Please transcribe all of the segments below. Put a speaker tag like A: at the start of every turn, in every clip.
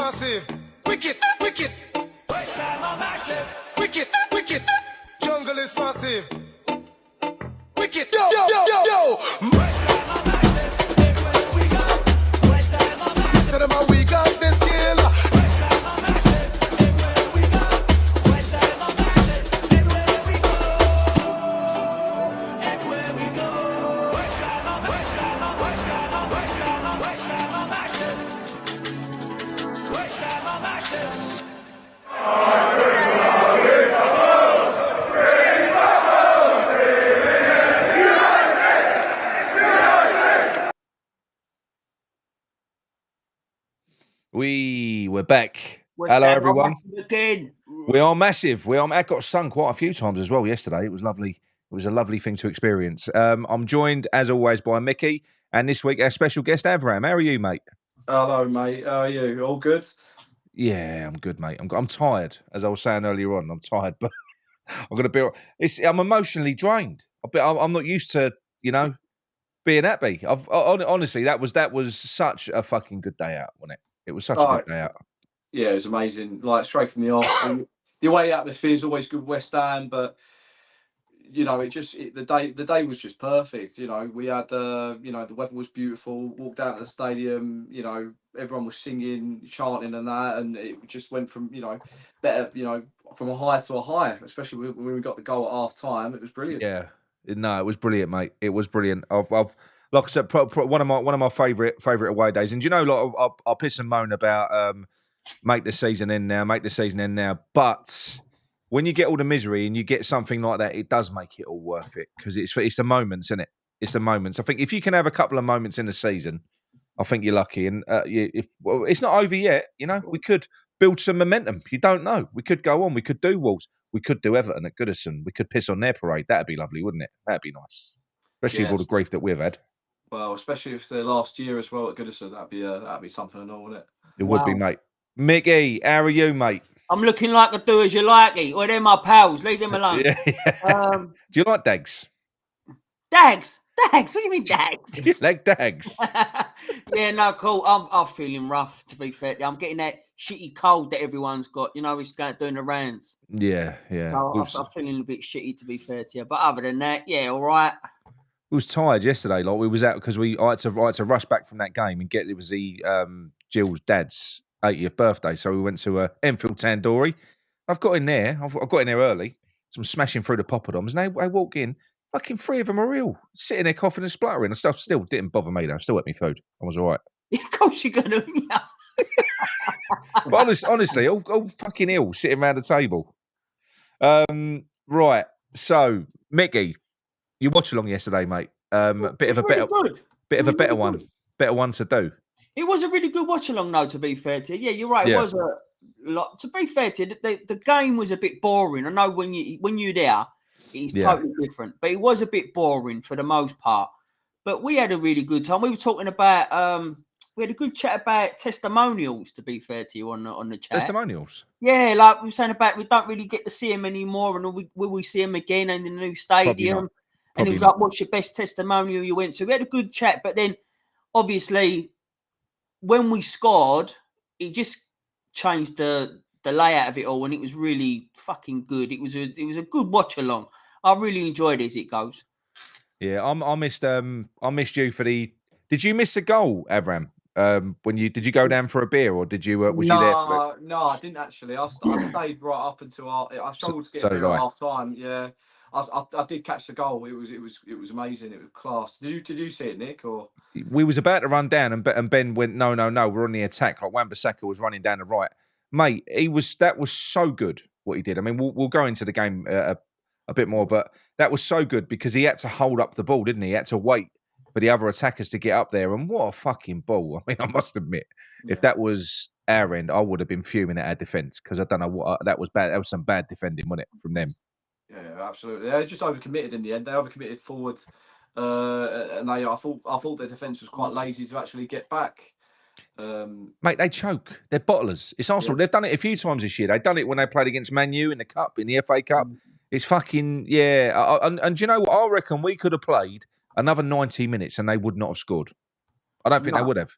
A: massive. Wicked, wicked. West Ham are massive. Wicked, wicked. Jungle is massive. Wicked. Yo, yo, yo, yo. West Ham are massive. Everywhere we go. West Ham are massive. Tell them how we got this skill. West Ham are massive. Everywhere we go. West Ham are massive. Everywhere we go. Everywhere we go. West Ham are West Ham are West Ham are West Ham are West Ham are massive. West Ham are massive.
B: We're back. Hello, everyone. We are massive. I got sung quite a few times as well yesterday. It was lovely. It was a lovely thing to experience. I'm joined, as always, by Micky, and this week our special guest, AVram. How are you, mate?
C: Hello, mate. How are you? All good?
B: Yeah, I'm good, mate. I'm tired, as I was saying earlier on. I'm tired, but I'm going to be. I'm emotionally drained. I'm not used to, being happy. Honestly, that was such a fucking good day out, wasn't it? It was such a good day out.
C: Yeah, it was amazing. Like straight from the off. The away atmosphere is always good, West Ham, but the day was just perfect. We had the weather was beautiful. Walked out to the stadium. Everyone was singing, chanting, and that, and it just went from better. From a high to a high. Especially when we got the goal at half time, it was brilliant.
B: Yeah, no, it was brilliant, mate. It was brilliant. I've like I said, one of my favourite away days. And I'll piss and moan about make the season end now. But when you get all the misery and you get something like that, it does make it all worth it because it's the moments, isn't it? It's the moments. I think if you can have a couple of moments in the season, I think you're lucky. And it's not over yet. We could build some momentum. You don't know. We could go on. We could do Wolves. We could do Everton at Goodison. We could piss on their parade. That'd be lovely, wouldn't it? That'd be nice, especially with all the grief that we've had.
C: Well, especially if it's their last year as well at Goodison, that'd be something and all, wouldn't it?
B: It would be, mate. Micky, how are you, mate?
D: I'm looking like a do as you like it. Well, they're my pals. Leave them alone.
B: Do you like Dags?
D: Dags? What do you mean Dags?
B: You like Dags?
D: Yeah, no, cool. I'm feeling rough, to be fair. I'm getting that shitty cold that everyone's got. It's doing the rounds.
B: Yeah.
D: So I'm feeling a bit shitty, to be fair to you. But other than that, yeah, all right.
B: We was tired yesterday. Like we was out because I had to rush back from that game and it was the Jill's dad's 80th birthday. So we went to Enfield Tandoori. I've got in there early. So I'm smashing through the poppadoms, and I walk in. Fucking three of them are real, sitting there coughing and spluttering. And stuff still didn't bother me though. I still ate my food. I was all right.
D: Of course you're gonna.
B: But honestly, all fucking ill, sitting around the table. Right. So Micky, you watched along yesterday, mate. Bit of a better one to do.
D: It was a really good watch along, though. To be fair to you, yeah, you're right. It was a lot. To be fair to you, the game was a bit boring. I know when you're there, it's totally different, but it was a bit boring for the most part. But we had a really good time. We were talking about we had a good chat about testimonials. To be fair to you, on the chat,
B: testimonials.
D: Yeah, like we were saying about we don't really get to see them anymore, and will we see them again in the new stadium? And he was like, what's your best testimonial you went to? We had a good chat, but then obviously when we scored, it just changed the layout of it all, and it was really fucking good. It was a good watch along. I really enjoyed it as it goes.
B: Yeah, I missed you for the. Did you miss the goal, AVram? Did you go down for a beer, or did you? Was you there?
C: No, I didn't actually. I stayed right up until I struggled to get there at half time. Yeah. I did catch the goal. It was amazing. It was class. Did you see it, Nick? Or
B: we was about to run down, and Ben went, no, we're on the attack. Like Wan-Bissaka was running down the right, mate. That was so good what he did. I mean, we'll go into the game a bit more, but that was so good because he had to hold up the ball, didn't he? He had to wait for the other attackers to get up there, and what a fucking ball! I mean, I must admit, if that was our end, I would have been fuming at our defence because I don't know what that was bad. That was some bad defending, wasn't it, from them?
C: Yeah, absolutely. They just overcommitted in the end. They overcommitted forward, and I thought their defence was quite lazy to actually get back.
B: Mate, they choke. They're bottlers. It's Arsenal. Yeah. They've done it a few times this year. They've done it when they played against Man U in the Cup, in the FA Cup. It's fucking, yeah. And do you know what? I reckon we could have played another 90 minutes and they would not have scored. I don't think they would have.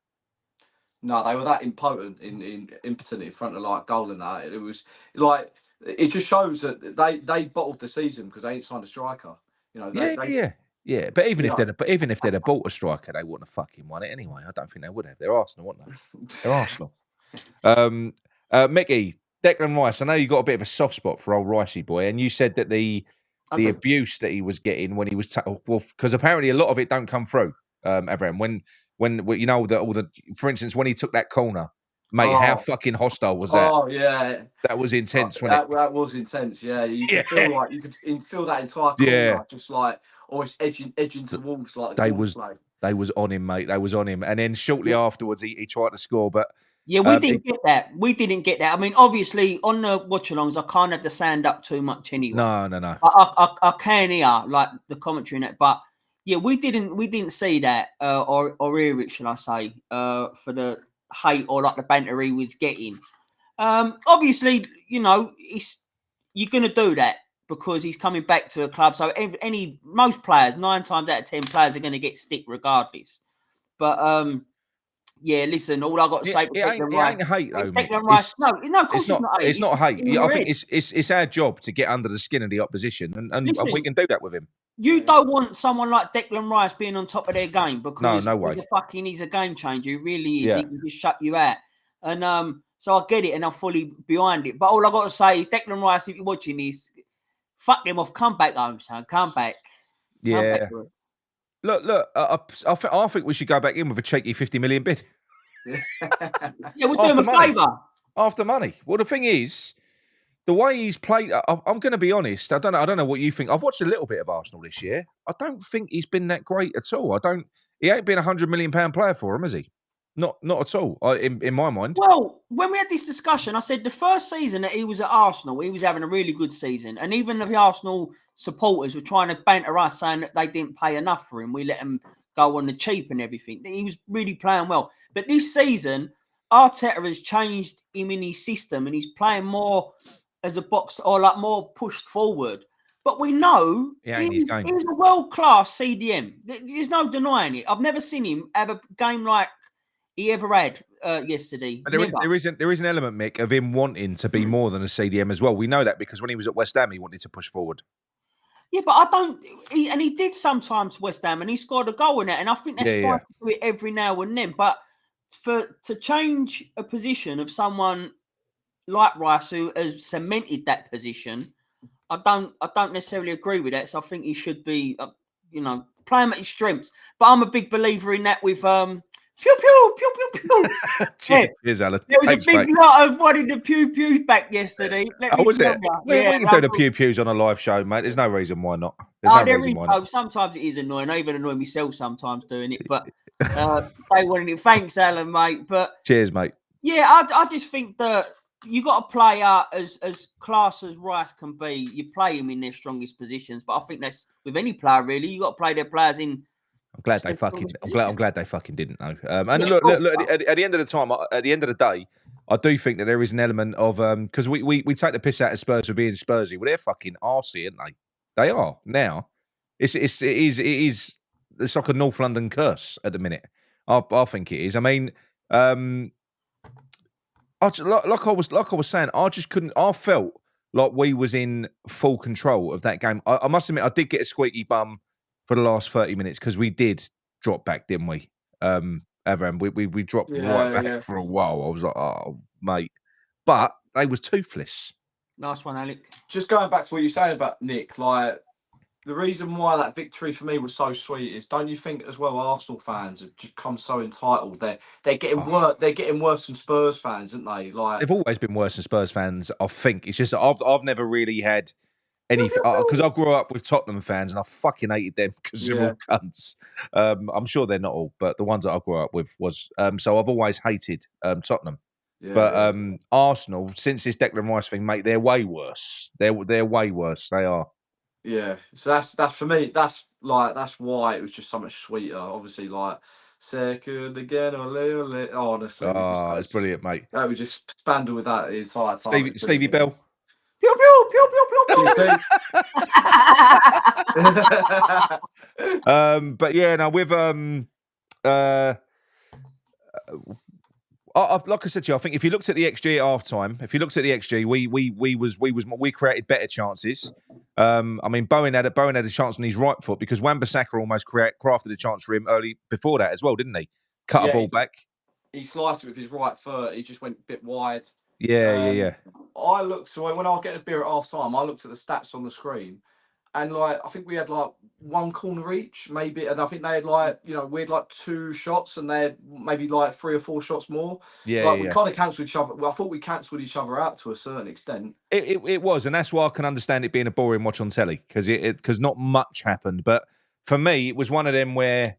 C: No, they were that impotent, impotent in front of like goal and that. It was like it just shows that they bottled the season because they ain't signed a striker. You know,
B: Yeah. But even
C: you
B: if
C: know,
B: they'd have bought a striker, they wouldn't have fucking won it anyway. I don't think they would have. They're Arsenal, wouldn't they? They're Arsenal. Mickey, Declan Rice. I know you got a bit of a soft spot for old Ricey boy, and you said that the abuse that he was getting when he was because apparently a lot of it don't come through. AVram, when you know all the for instance when he took that corner, mate, how fucking hostile was that?
C: Oh yeah,
B: that was intense.
C: That was intense. Yeah, you could feel like you could feel that entire corner just like almost edging towards like the
B: they was on him, mate. They was on him, and then shortly afterwards he tried to score, but.
D: Yeah, we didn't get that. We didn't get that. I mean, obviously, on the watch-alongs, I can't have to stand up too much anyway.
B: No.
D: I can hear like the commentary in it, but yeah, we didn't see that or hear it, shall I say, for the hate or like the banter he was getting. Obviously, you know, you're gonna do that because he's coming back to a club. So most players, 9 times out of 10 players are gonna get stick regardless. But yeah, listen, all I got to say to Declan Rice.
B: It ain't hate though, Mick.
D: No, of course it's not hate.
B: It's not hate. I think it's our job to get under the skin of the opposition, and we can do that with him.
D: You don't want someone like Declan Rice being on top of their game because
B: no way.
D: He's a game changer. He really is. Yeah. He can just shut you out. And so I get it, and I'm fully behind it. But all I got to say is, Declan Rice, if you're watching this, fuck them off. Come back home, son. Come back.
B: Yeah. Look. I think we should go back in with a cheeky 50 million bid.
D: Yeah, we'll do him a favour.
B: After money. Well, the thing is, the way he's played, I'm going to be honest. I don't know what you think. I've watched a little bit of Arsenal this year. I don't think he's been that great at all. He ain't been £100 million player for him, has he? Not at all. In my mind.
D: Well, when we had this discussion, I said the first season that he was at Arsenal, he was having a really good season, and even the Arsenal supporters were trying to banter us, saying that they didn't pay enough for him. We let him go on the cheap and everything. He was really playing well. But this season, Arteta has changed him in his system, and he's playing more as a box or like more pushed forward. But we know he's a world-class CDM. There's no denying it. I've never seen him have a game like he ever had yesterday.
B: But there is an element, Mick, of him wanting to be more than a CDM as well. We know that because when he was at West Ham, he wanted to push forward.
D: Yeah, but he did sometimes West Ham, and he scored a goal in it, and I think that's fine to do it every now and then. But to change a position of someone like Rice who has cemented that position, I don't necessarily agree with that. So I think he should be, play him at his strengths. But I'm a big believer in that with pew pew pew pew pew.
B: Cheers, Alan.
D: There was a big lot of wanting the pew pews back yesterday.
B: Was it? We can do the pew pews on a live show, mate. There's no reason why not.
D: Sometimes it is annoying. I even annoy myself sometimes doing it. But they wanted it. Thanks, Alan, mate. But
B: cheers, mate.
D: Yeah, I just think that you got to play as class as Rice can be. You play him in their strongest positions, but I think that's with any player really. You got to play their players in.
B: I'm glad they fucking didn't know. And look, at the end of the time, at the end of the day, I do think that there is an element of because we take the piss out of Spurs for being Spursy. Well, they're fucking arsey, aren't they? They are now. It is. It's like a North London curse at the minute. I think it is. I mean, like I was saying, I just couldn't. I felt like we was in full control of that game. I must admit, I did get a squeaky bum for the last 30 minutes because we did drop back, didn't we? AVram, we dropped back for a while. I was like, oh, mate. But they was toothless.
D: Nice one, Alec.
C: Just going back to what you're saying about Nick, like, the reason why that victory for me was so sweet is, don't you think as well, Arsenal fans have become so entitled? They're getting worse. They're getting worse than Spurs fans, aren't they? Like,
B: they've always been worse than Spurs fans. I think it's just I've never really had anything because I grew up with Tottenham fans and I fucking hated them because they're all cunts. I'm sure they're not all, but the ones that I grew up with was so I've always hated Tottenham. Yeah, but Arsenal, since this Declan Rice thing, mate, they're way worse. They're way worse. They are.
C: Yeah, so that's for me. That's why it was just so much sweeter. Obviously, like second again, ole. Honestly,
B: it's brilliant, mate.
C: We just spanded with that the entire time.
B: Stevie Bell.
D: Pew pew pew pew pew
B: pew. But yeah, now with Like I said to you, I think if you looked at the XG at half time, we created better chances. I mean, Bowen had a chance on his right foot because Wan-Bissaka almost crafted a chance for him early before that as well, didn't he? Cut a ball back.
C: He sliced it with his right foot. He just went a bit wide.
B: Yeah.
C: I looked, so when I was getting a beer at half time, I looked at the stats on the screen, and like I think we had like one corner each, maybe, and I think they had like, you know, we had like 2 shots, and they had maybe like 3 or 4 shots more.
B: Yeah,
C: we kind of cancelled each other. Well, I thought we cancelled each other out to a certain extent.
B: It was, and that's why I can understand it being a boring watch on telly because not much happened. But for me, it was one of them where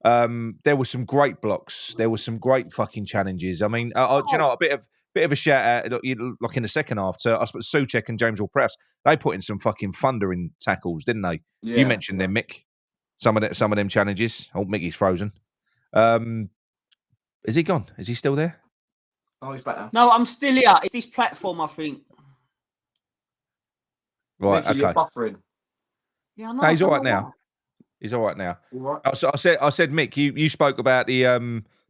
B: there were some great blocks, there were some great fucking challenges. I mean, do you know, a bit of a shout out, like in the second half, to I suppose Souček and James Ward-Prowse. They put in some fucking thundering tackles, didn't they?
C: Yeah.
B: You mentioned them, Mick. Some of them challenges. Oh, Mickey's frozen. Is he gone? Is he still there?
C: Oh, he's back now.
D: No, I'm still here. It's this platform, I think.
B: Right,
C: Mickey,
B: okay.
C: you're buffering.
D: Yeah, I know.
B: No, he's all right now. He's all right now.
C: All right.
B: I said, Mick, you spoke about the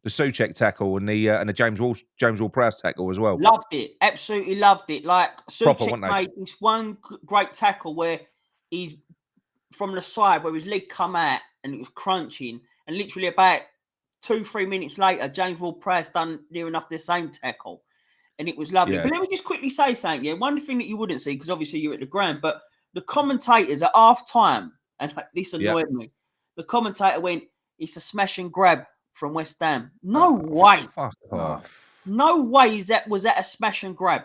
B: Souček tackle and the James Ward-Prowse tackle as well.
D: Loved it. Absolutely loved it. Like
B: Proper,
D: Souček made this one great tackle where he's from the side where his leg come out and it was crunching, and literally about 2-3 minutes later, James Ward-Prowse done near enough the same tackle, and it was lovely.
B: Yeah.
D: But let me just quickly say something. Yeah, one thing that you wouldn't see because obviously you're at the ground, but the commentators at half time, and this annoyed me. The commentator went, "It's a smash and grab from West Ham." No way.
B: Fuck off.
D: No way was that a smash and grab.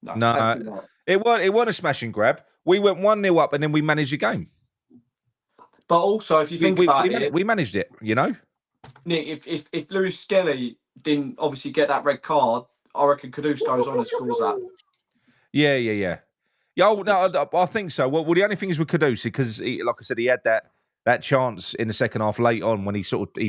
B: No, it weren't a smash and grab. We went 1-0 up and then we managed the game.
C: But also, if you think about it,
B: we managed it, you know?
C: Nick, if Lewis Skelly didn't obviously get that red card, I reckon Kudus goes on and scores that.
B: Yeah. Yeah, no, I think so. Well, the only thing is with Kudus, because like I said, he had that chance in the second half late on when he sort of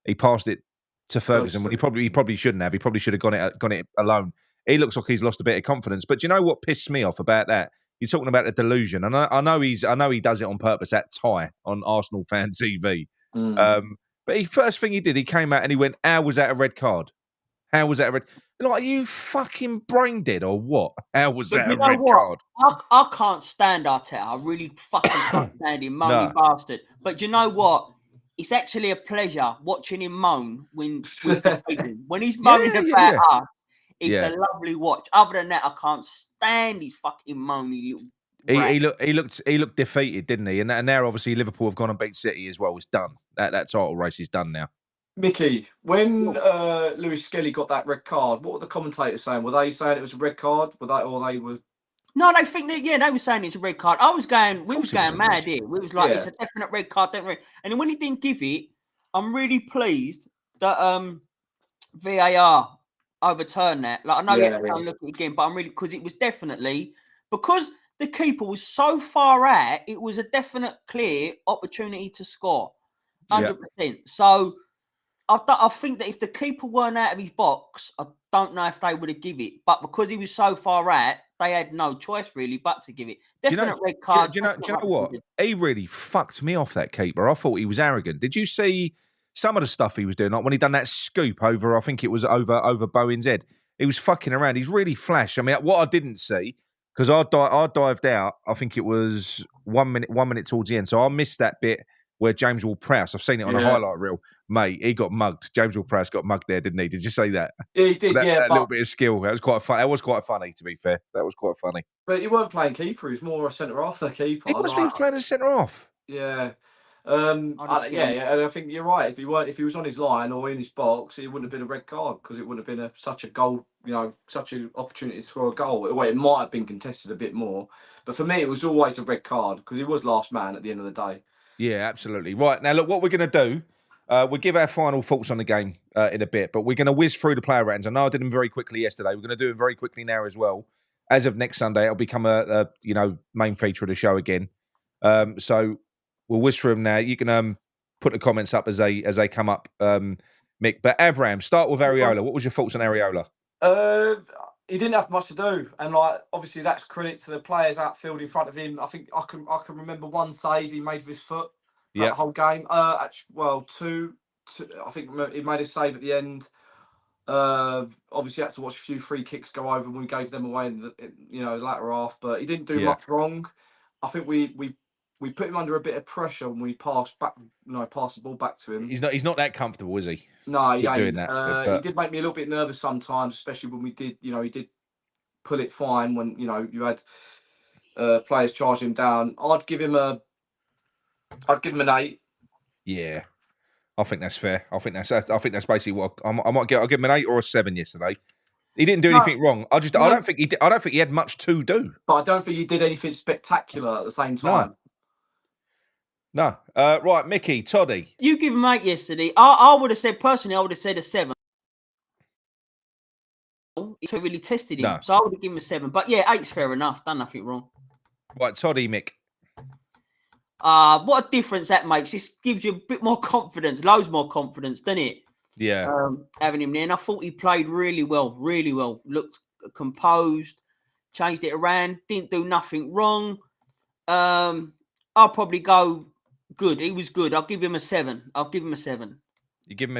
B: he passed it to Ferguson when he probably shouldn't have. He probably should have gone it alone. He looks like he's lost a bit of confidence. But do you know what pissed me off about that? You're talking about the delusion, and I know he does it on purpose. That tie on Arsenal fan TV. But first thing he did, he came out and he went, "How was that a red card? How was that a red?" Like, are you fucking brain dead or what? How was that a red card?
D: I can't stand Arteta. I really fucking can't stand him, moany bastard. But you know what? It's actually a pleasure watching him moan when he's moaning about us. It's a lovely watch. Other than that, I can't stand his fucking moany little.
B: He looked defeated, didn't he? And now obviously Liverpool have gone and beat City as well. It's done. That title race is done now.
C: Mickey, when Lewis Skelly got that red card, what were the commentators saying? Were they saying it was a red card? Or they were?
D: No, they think that they were saying it's a red card. We was going mad here. We was like, it's a definite red card, And then when he didn't give it, I'm really pleased that VAR overturned that. Like, I know you have to go and look at it again, but I'm really, because it was definitely, because the keeper was so far out, it was a definite clear opportunity to score. 100%. So I think that if the keeper weren't out of his box, I don't know if they would have given it. But because he was so far out, they had no choice really but to give it. Definite red card.
B: Do you know what? He really fucked me off, that keeper. I thought he was arrogant. Did you see some of the stuff he was doing? Like when he done that scoop over, I think it was over Bowen's head. He was fucking around. He's really flash. I mean, what I didn't see, because I dived out, I think it was 1 minute towards the end. So I missed that bit where James Ward-Prowse, I've seen it on a highlight reel, mate, he got mugged. James Ward-Prowse got mugged there, didn't he? Did you say that?
C: Yeah, he did,
B: that little bit of skill. That was quite fun. That was quite funny, to be fair. That was quite funny.
C: But he weren't playing keeper. He was more a centre-half than a keeper.
B: He must be playing as centre-half.
C: Yeah. And I think you're right. If he was on his line or in his box, it wouldn't have been a red card because it wouldn't have been such a goal, such an opportunity to score a goal. Well, it might have been contested a bit more, but for me, it was always a red card because he was last man at the end of the day.
B: Yeah, absolutely. Right, now look, what we're going to do, we'll give our final thoughts on the game in a bit, but we're going to whiz through the player ratings. I know I did them very quickly yesterday. We're going to do them very quickly now as well. As of next Sunday, it'll become a main feature of the show again. So we'll whiz through them now. You can put the comments up as they come up, Mick. But AVram, start with Areola. What was your thoughts on Areola?
C: He didn't have much to do, and obviously that's credit to the players outfield in front of him. I think I can remember one save he made with his foot for that whole game. Two. I think he made a save at the end. Obviously, had to watch a few free kicks go over when we gave them away in the latter half, but he didn't do much wrong. I think we put him under a bit of pressure when we passed the ball back to him.
B: He's not that comfortable, is he?
C: No, he ain't.
B: Doing that.
C: He did make me a little bit nervous sometimes, especially when we did, he did pull it fine when you had players charge him down. I'd give him an 8.
B: Yeah. I think that's fair. I think that's basically what I'll give him an 8 or a 7 yesterday. He didn't do anything wrong. I don't think he had much to do.
C: But I don't think he did anything spectacular at the same time.
B: No. Right, Mickey, Toddy.
D: You give him 8 yesterday. I would have said personally, I would have said a 7. He really tested him, so I would have given him a 7. But yeah, 8's fair enough. Done nothing wrong.
B: Right, Toddy, Mick.
D: What a difference that makes. This gives you a bit more confidence, loads more confidence, doesn't it?
B: Yeah.
D: Having him there. And I thought he played really well, really well. Looked composed, changed it around, didn't do nothing wrong. I'll probably go good. He was good. I'll give him a 7.
B: You give him a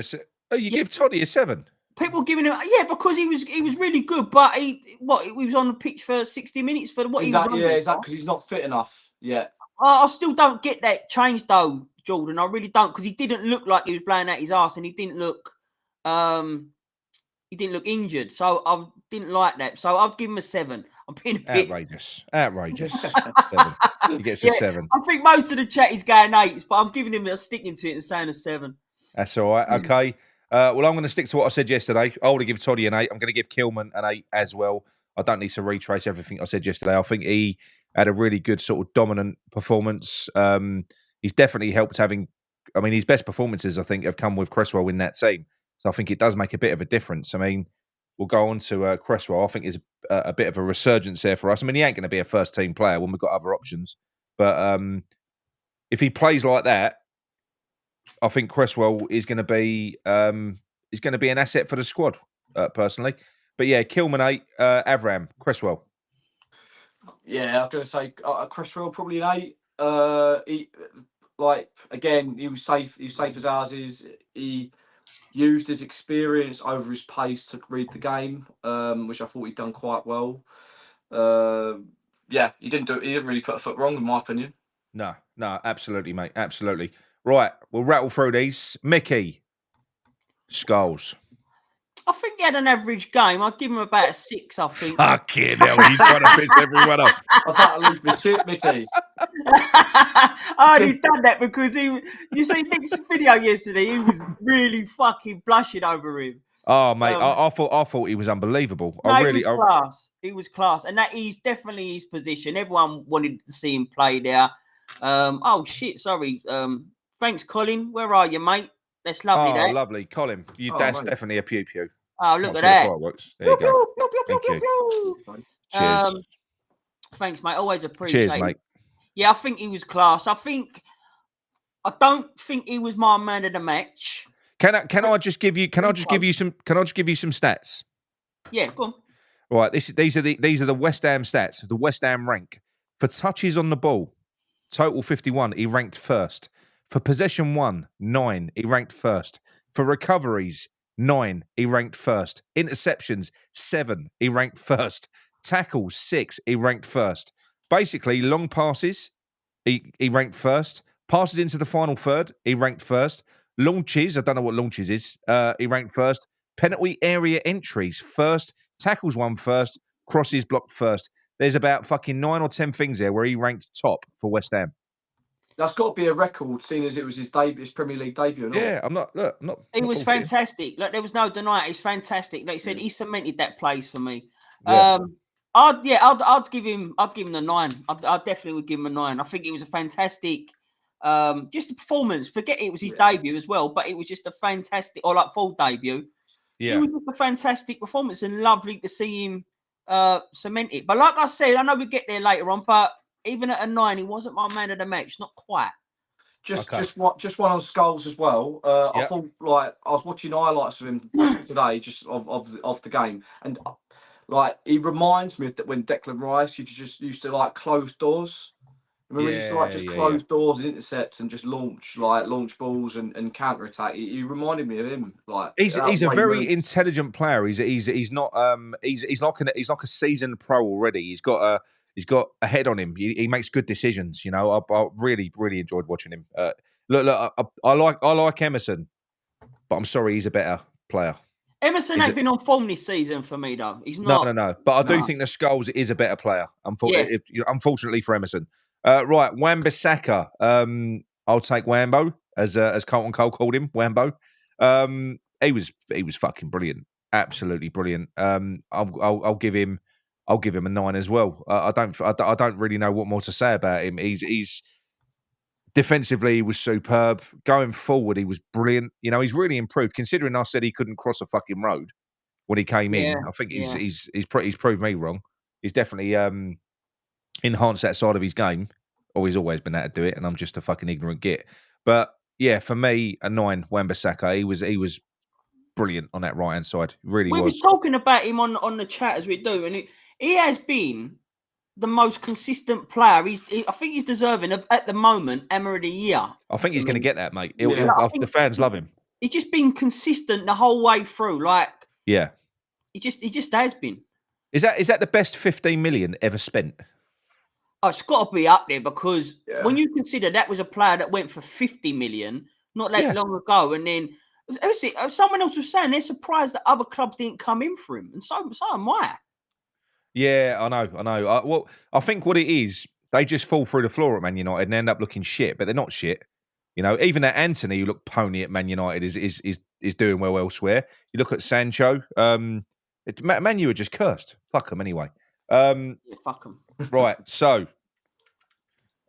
B: 7? Oh, you give Toddy a 7?
D: People giving him, because he was really good, but he was on the pitch for 60 minutes for what
C: exactly,
D: he was on.
C: Yeah, exactly, because he's not fit enough yet.
D: I still don't get that change though, Jordan. I really don't, because he didn't look like he was playing out his arse, and he didn't look injured. So I didn't like that. So I'll give him a 7. I'm being a bit
B: outrageous. 7. He gets a 7.
D: I think most of the chat is going 8s, but I'm giving him sticking to it and saying a 7.
B: That's all right. Okay. Well, I'm going to stick to what I said yesterday. I would give Toddy an 8. I'm going to give Kilman an 8 as well. I don't need to retrace everything I said yesterday. I think he had a really good sort of dominant performance. He's definitely helped his best performances, I think, have come with Cresswell in that team. So I think it does make a bit of a difference. I mean, we'll go on to Cresswell. I think is a bit of a resurgence there for us. I mean, he ain't going to be a first-team player when we've got other options. But if he plays like that, I think Cresswell is going to be an asset for the squad, personally. But yeah, Kilman 8, AVram, Cresswell.
C: Yeah, I'm going to say Cresswell probably an 8. He was safe. He was safe as ours is. He used his experience over his pace to read the game, which I thought he'd done quite well. He didn't really put a foot wrong, in my opinion.
B: No, absolutely, mate, absolutely. Right, we'll rattle through these. Mickey, Skulls.
D: I think he had an average game. I'd give him about a 6, I think.
B: Fucking hell, he's trying to piss everyone off.
C: I can't lose my shit, Mickey.
D: I only done that because you see Nick's video yesterday, he was really fucking blushing over him.
B: Oh, mate, I thought he was unbelievable.
D: He was class. And that is definitely his position. Everyone wanted to see him play there. Sorry. Thanks, Colin. Where are you, mate? That's lovely.
B: Oh, lovely. Colin, that's definitely a pew-pew.
D: Oh, look at that.
B: There you go. Thank you. Cheers.
D: Thanks, mate. Always appreciate it.
B: Cheers, mate.
D: Yeah, I think he was class. I don't think he was my man of the match.
B: Can I just give you some stats?
D: Yeah, go on.
B: Right, these are the West Ham stats, the West Ham rank. For touches on the ball, total 51, he ranked first. For possession 9, he ranked first. For recoveries, 9, he ranked first. Interceptions, 7, he ranked first. Tackles, 6, he ranked first. Basically, long passes, he ranked first. Passes into the final third, he ranked first. Launches, I don't know what launches is, he ranked first. Penalty area entries, first. Tackles won first. Crosses blocked first. There's about fucking 9 or 10 things there where he ranked top for West Ham.
C: That's got to be a record, seeing as it was his Premier League debut.
B: Yeah, I'm not.
D: He was fantastic. Look, there was no denying. He's fantastic. Like you said, he cemented that place for me.
B: Yeah.
D: I'd give him a 9. I definitely would give him a 9. I think it was a fantastic, just a performance. Forget it was his debut as well, but it was just a fantastic, or like full debut.
B: Yeah,
D: it was just a fantastic performance and lovely to see him cement it. But like I said, I know we get there later on, but even at a 9, he wasn't my man of the match. Not quite.
C: Just one on Skulls as well. I thought, I was watching highlights of him today, just of the game, and he reminds me of that when Declan Rice used to close doors. Remember, he used to like just close
B: yeah.
C: doors and intercepts and just launch balls and counter attack. He reminded me of him. Like
B: He's a
C: way
B: very
C: moves.
B: intelligent player. He's not he's like a seasoned pro already. He's got a head on him. He makes good decisions. You know, I really enjoyed watching him. Look, I like Emerson, but I'm sorry, he's a better player.
D: Emerson ain't been on form this season for me though. He's
B: No.
D: not.
B: But I do think the Skulls is a better player. Unfortunately for Emerson. Right, Wan-Bissaka. I'll take Wambo as Colton Cole called him, Wambo. He was fucking brilliant, absolutely brilliant. I'll give him a 9 as well. I don't really know what more to say about him. He's defensively, he was superb. Going forward, he was brilliant. You know, he's really improved. Considering I said he couldn't cross a fucking road when he came in, I think he's proved me wrong. He's definitely enhanced that side of his game. Or he's always been able to do it, and I'm just a fucking ignorant git. But yeah, for me, a 9, Wan-Bissaka. He was brilliant on that right hand side. Really
D: We
B: was.
D: was talking about him on the chat as we do, and he has been the most consistent player. I think he's deserving of at the moment Emma of the Year.
B: I think he's going to get that, mate.
C: Yeah.
B: The fans love him.
D: He's just been consistent the whole way through. Like
B: Yeah,
D: he just has been.
B: is that the best 15 million ever spent?
D: Oh, it's got to be up there because when you consider that was a player that went for 50 million not that long ago, and then someone else was saying they're surprised that other clubs didn't come in for him, and so am I.
B: Yeah, I know. I think what it is, they just fall through the floor at Man United and end up looking shit, but they're not shit. You know, even that Anthony who looked pony at Man United is doing well elsewhere. You look at Sancho. Man U are just cursed. Fuck them anyway.
D: Yeah, fuck them.
B: Right, so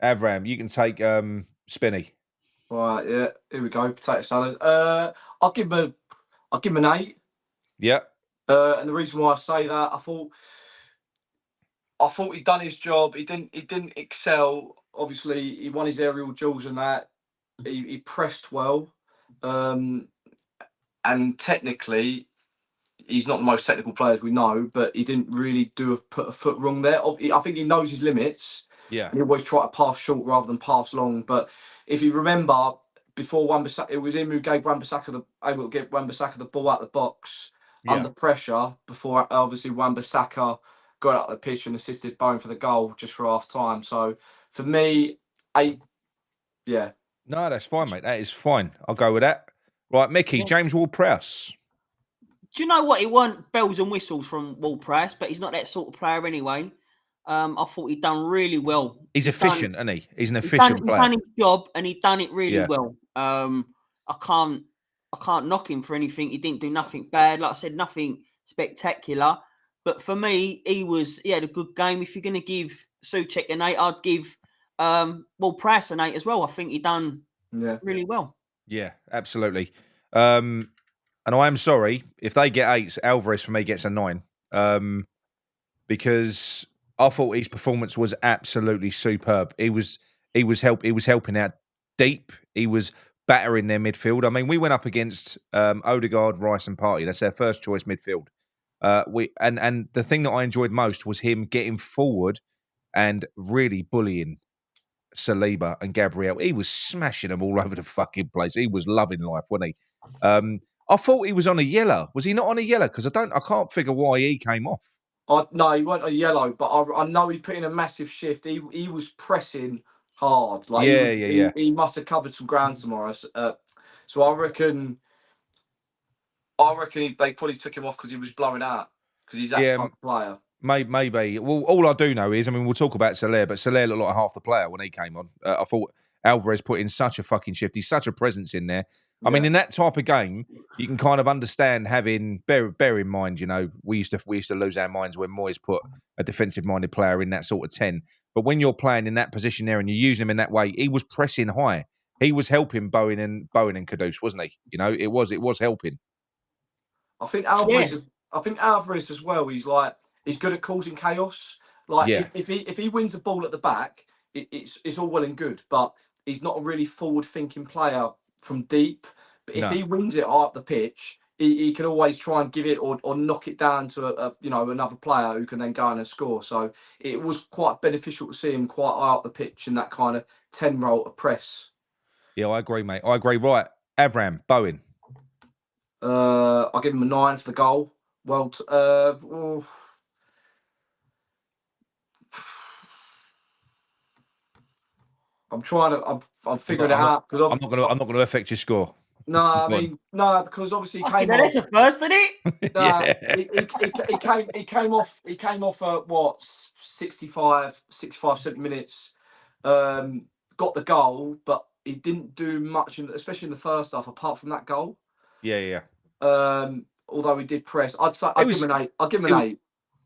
B: Avram, you can take Spinny.
C: Right, yeah. Here we go. Potato salad. I'll give him an 8.
B: Yeah.
C: And the reason why I say that, I thought he'd done his job. He didn't excel. Obviously, he won his aerial duels and that. He pressed well. And technically, he's not the most technical player as we know, but he didn't really put a foot wrong there. I think he knows his limits.
B: Yeah.
C: And he always try to pass short rather than pass long. But if you remember, before Wan-Bissaka, it was him who gave Wan-Bissaka able to get Wan-Bissaka the ball out of the box under pressure before obviously Wan-Bissaka got out of the pitch and assisted Bowen for the goal just for half time. So for me, 8. Yeah.
B: No, that's fine, mate. That is fine. I'll go with that. Right, Mickey, James Ward-Prowse.
D: Do you know what? He weren't bells and whistles from Ward-Prowse, but he's not that sort of player anyway. I thought he'd done really well.
B: He's efficient, isn't he? He's an efficient player.
D: He's done his job and he'd done it really well. I can't knock him for anything. He didn't do nothing bad. Like I said, nothing spectacular. But for me, he had a good game. If you're going to give Souček an 8, I'd give Ward-Prowse an 8 as well. I think he done really well.
B: Yeah, absolutely. And I am sorry if they get 8s. Alvarez for me gets a 9, because I thought his performance was absolutely superb. He was helping out deep. He was battering their midfield. I mean, we went up against Odegaard, Rice, and Partey. That's their first choice midfield. And the thing that I enjoyed most was him getting forward and really bullying Saliba and Gabriel. He was smashing them all over the fucking place. He was loving life, wasn't he? I thought he was on a yellow. Was he not on a yellow? Because I can't figure why he came off.
C: No, he wasn't a yellow, but I know he put in a massive shift. He was pressing hard. Like he must have covered some ground tomorrow. So I reckon they probably took him off because he was blowing out, because he's that type of player.
B: Maybe. Well, all I do know is, I mean, we'll talk about Soler, but Soler looked like half the player when he came on. I thought Alvarez put in such a fucking shift. He's such a presence in there. I mean, in that type of game, you can kind of understand having. Bear in mind, you know, we used to lose our minds when Moyes put a defensive-minded player in that sort of 10. But when you're playing in that position there and you use him in that way, he was pressing high. He was helping Bowen and Kudus, wasn't he? You know, it was helping.
C: I think Alvarez as well. He's good at causing chaos. Like if he wins the ball at the back, it's all well and good. But he's not a really forward-thinking player from deep. But if he wins it up the pitch, he can always try and give it or knock it down to a another player who can then go in and score. So it was quite beneficial to see him quite high up the pitch in that kind of 10 roll to press.
B: Yeah, I agree, mate. I agree. Right, AVram, Bowen.
C: I'll give him a 9 for the goal. Well, I'm trying to. I'm figuring it out.
B: I'm not going to affect your score.
C: No, I mean, no, because obviously he came
D: that's a first, isn't it?
B: Yeah.
C: He came off at what 65, 70 minutes. Got the goal, but he didn't do much,
B: Yeah,
C: especially in the first half, apart from that goal.
B: yeah.
C: Although he did press, I'd give him an 8. I'll give him an 8.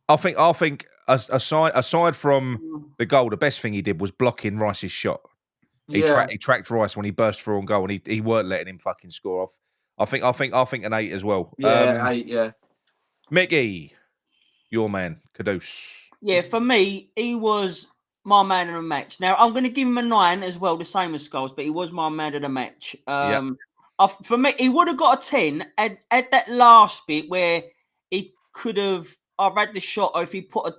B: I think aside from the goal, the best thing he did was blocking Rice's shot. He tracked Rice when he burst through on goal, and he weren't letting him fucking score off. I think an 8 as well.
C: Yeah, 8. Yeah.
B: Micky, your man, Caduce.
D: Yeah, for me, he was my man of the match. Now, I'm going to give him a 9 as well, the same as Scholes, but he was my man of the match. For me, he would have got a 10 at that last bit where he could have. I've had the shot, or if he put a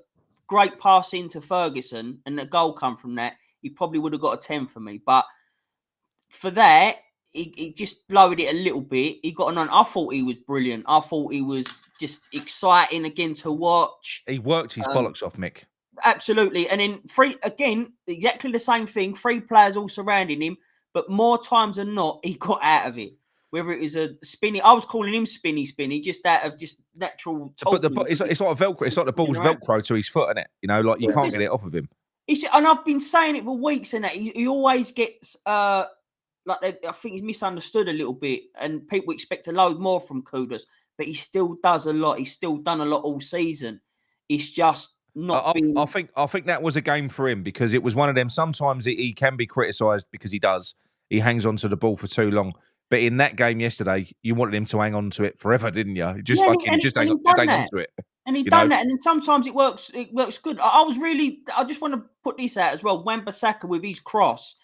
D: great pass into Ferguson and the goal come from that, he probably would have got a 10 for me. But for that, he just lowered it a little bit. He got a 9. I thought he was brilliant. I thought he was just exciting again to watch.
B: He worked his bollocks off, Mick.
D: Absolutely. And then exactly the same thing. 3 players all surrounding him, but more times than not, he got out of it. Whether it was a spinny, I was calling him spinny, just out of just natural talking.
B: But it's like Velcro. It's like the ball's Velcro to his foot, isn't it? You know, like you can't get it off of him.
D: And I've been saying it for weeks, and that he always gets I think he's misunderstood a little bit, and people expect a load more from Kudus, but he still does a lot. He's still done a lot all season. It's just not.
B: I think that was a game for him because it was one of them. Sometimes he can be criticised because he hangs on to the ball for too long. But in that game yesterday, you wanted him to hang on to it forever, didn't you? Just hang on to it.
D: And he done that. And then sometimes it works good. I just want to put this out as well. Wan-Bissaka with his cross,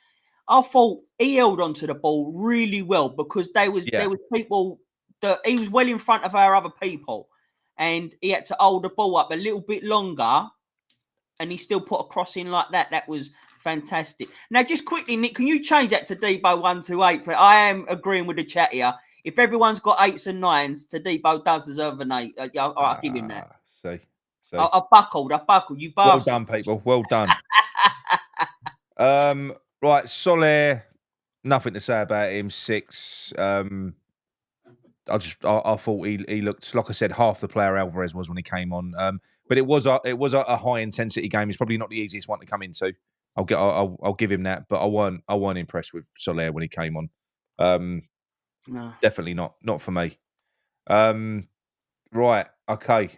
D: I thought he held onto the ball really well because there was people that he was well in front of our other people, and he had to hold the ball up a little bit longer, and he still put a cross in like that. That was fantastic. Now, just quickly, Nick, can you change that to Debo 1 to 8? I am agreeing with the chat here. If everyone's got 8s and 9s, Debo does deserve an 8. I'll give him that.
B: See.
D: I've buckled. You bastards.
B: Well done, people. Well done. Right, Soler, nothing to say about him. 6. I thought he looked, like I said, half the player Alvarez was when he came on. But it was a high intensity game. It's probably not the easiest one to come into. I'll give him that, but I weren't impressed with Soler when he came on.
D: No.
B: Definitely not for me. Right, okay.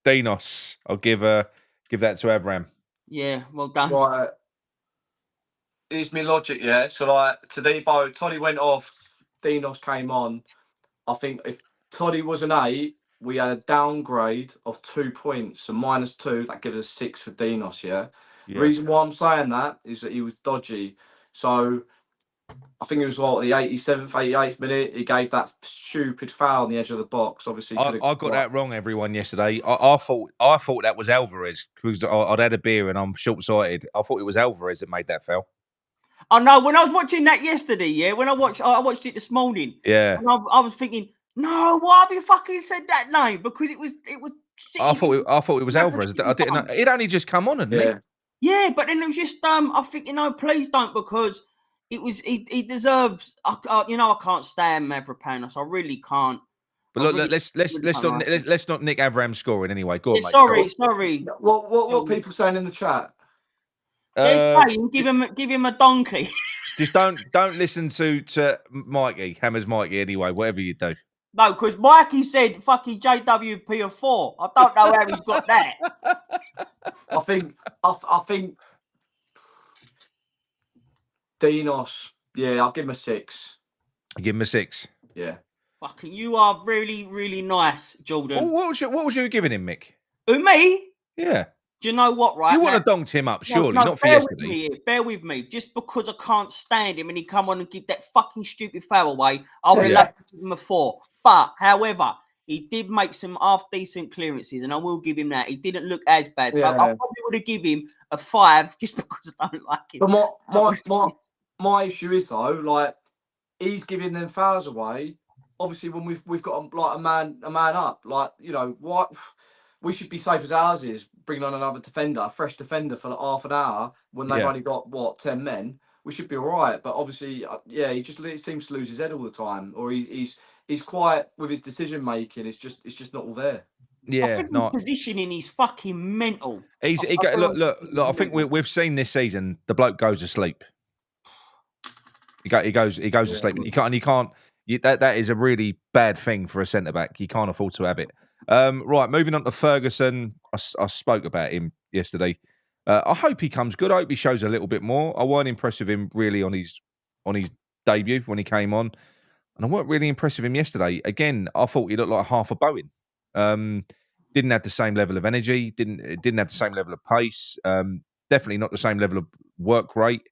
B: Dinos, I'll give that to AVram.
D: Yeah, well done.
C: Right. Here's my logic, yeah. So Todibo, Toddy went off, Dinos came on. I think if Toddy was an 8, we had a downgrade of 2 points, so -2. That gives us 6 for Dinos, yeah. The reason why I'm saying that is that he was dodgy. So I think it was the 87th, 88th minute. He gave that stupid foul on the edge of the box. Obviously,
B: I got that wrong, everyone, yesterday. I thought that was Alvarez because I'd had a beer and I'm short-sighted. I thought it was Alvarez that made that foul.
D: I know. When I was watching that yesterday, yeah, I watched it this morning.
B: Yeah,
D: and I was thinking, no, why have you fucking said that name? Because it was.
B: I thought it was Alvarez. I didn't know. It'd only just come on, hadn't it?
D: Yeah, but then it was just I think please don't, because it was he deserves. I can't stand Mavropanos. I really can't.
B: But look, let's not nick AVram scoring anyway. Go on,
D: mate. Sorry.
C: What people saying in the chat?
D: They're saying give him a donkey.
B: Just don't listen to Mikey, Hammers Mikey anyway. Whatever you do.
D: No, because Mikey said fucking JWP of 4. I don't know how he's got that.
C: I think Dinos. Yeah, I'll give him a 6.
B: You give him a 6.
C: Yeah.
D: Fucking, you are really, really nice, Jordan.
B: What was you giving him, Mick?
D: Who, me?
B: Yeah.
D: Do you know what, right?
B: You
D: Now,
B: want to donked him up, surely,
D: no,
B: not for
D: bear
B: yesterday.
D: with me here, bear with me. Just because I can't stand him and he come on and give that fucking stupid foul away, I would have loved to give him a 4. But, however, he did make some half-decent clearances, and I will give him that. He didn't look as bad. So I probably would have given him a 5 just because I don't like him.
C: But my issue is, though, like, he's giving them fouls away. Obviously, when we've got like a man up, like, you know, what we should be safe as ours is, bringing on another defender, a fresh defender for like half an hour when they've only got 10 men. We should be all right. But obviously, he just seems to lose his head all the time, or he's quiet with his decision making. It's just not all there.
B: Yeah,
D: I think his positioning is fucking mental.
B: Look. I think we've seen this season. The bloke goes to sleep. He goes to sleep, and you can't. That is a really bad thing for a centre back. You can't afford to have it. Right, moving on to Ferguson. I spoke about him yesterday. I hope he comes good. I hope he shows a little bit more. I weren't impressed with him really on his debut when he came on, and I weren't really impressed with him yesterday. Again, I thought he looked like half a Bowen. Didn't have the same level of energy. Didn't have the same level of pace. Definitely not the same level of work rate.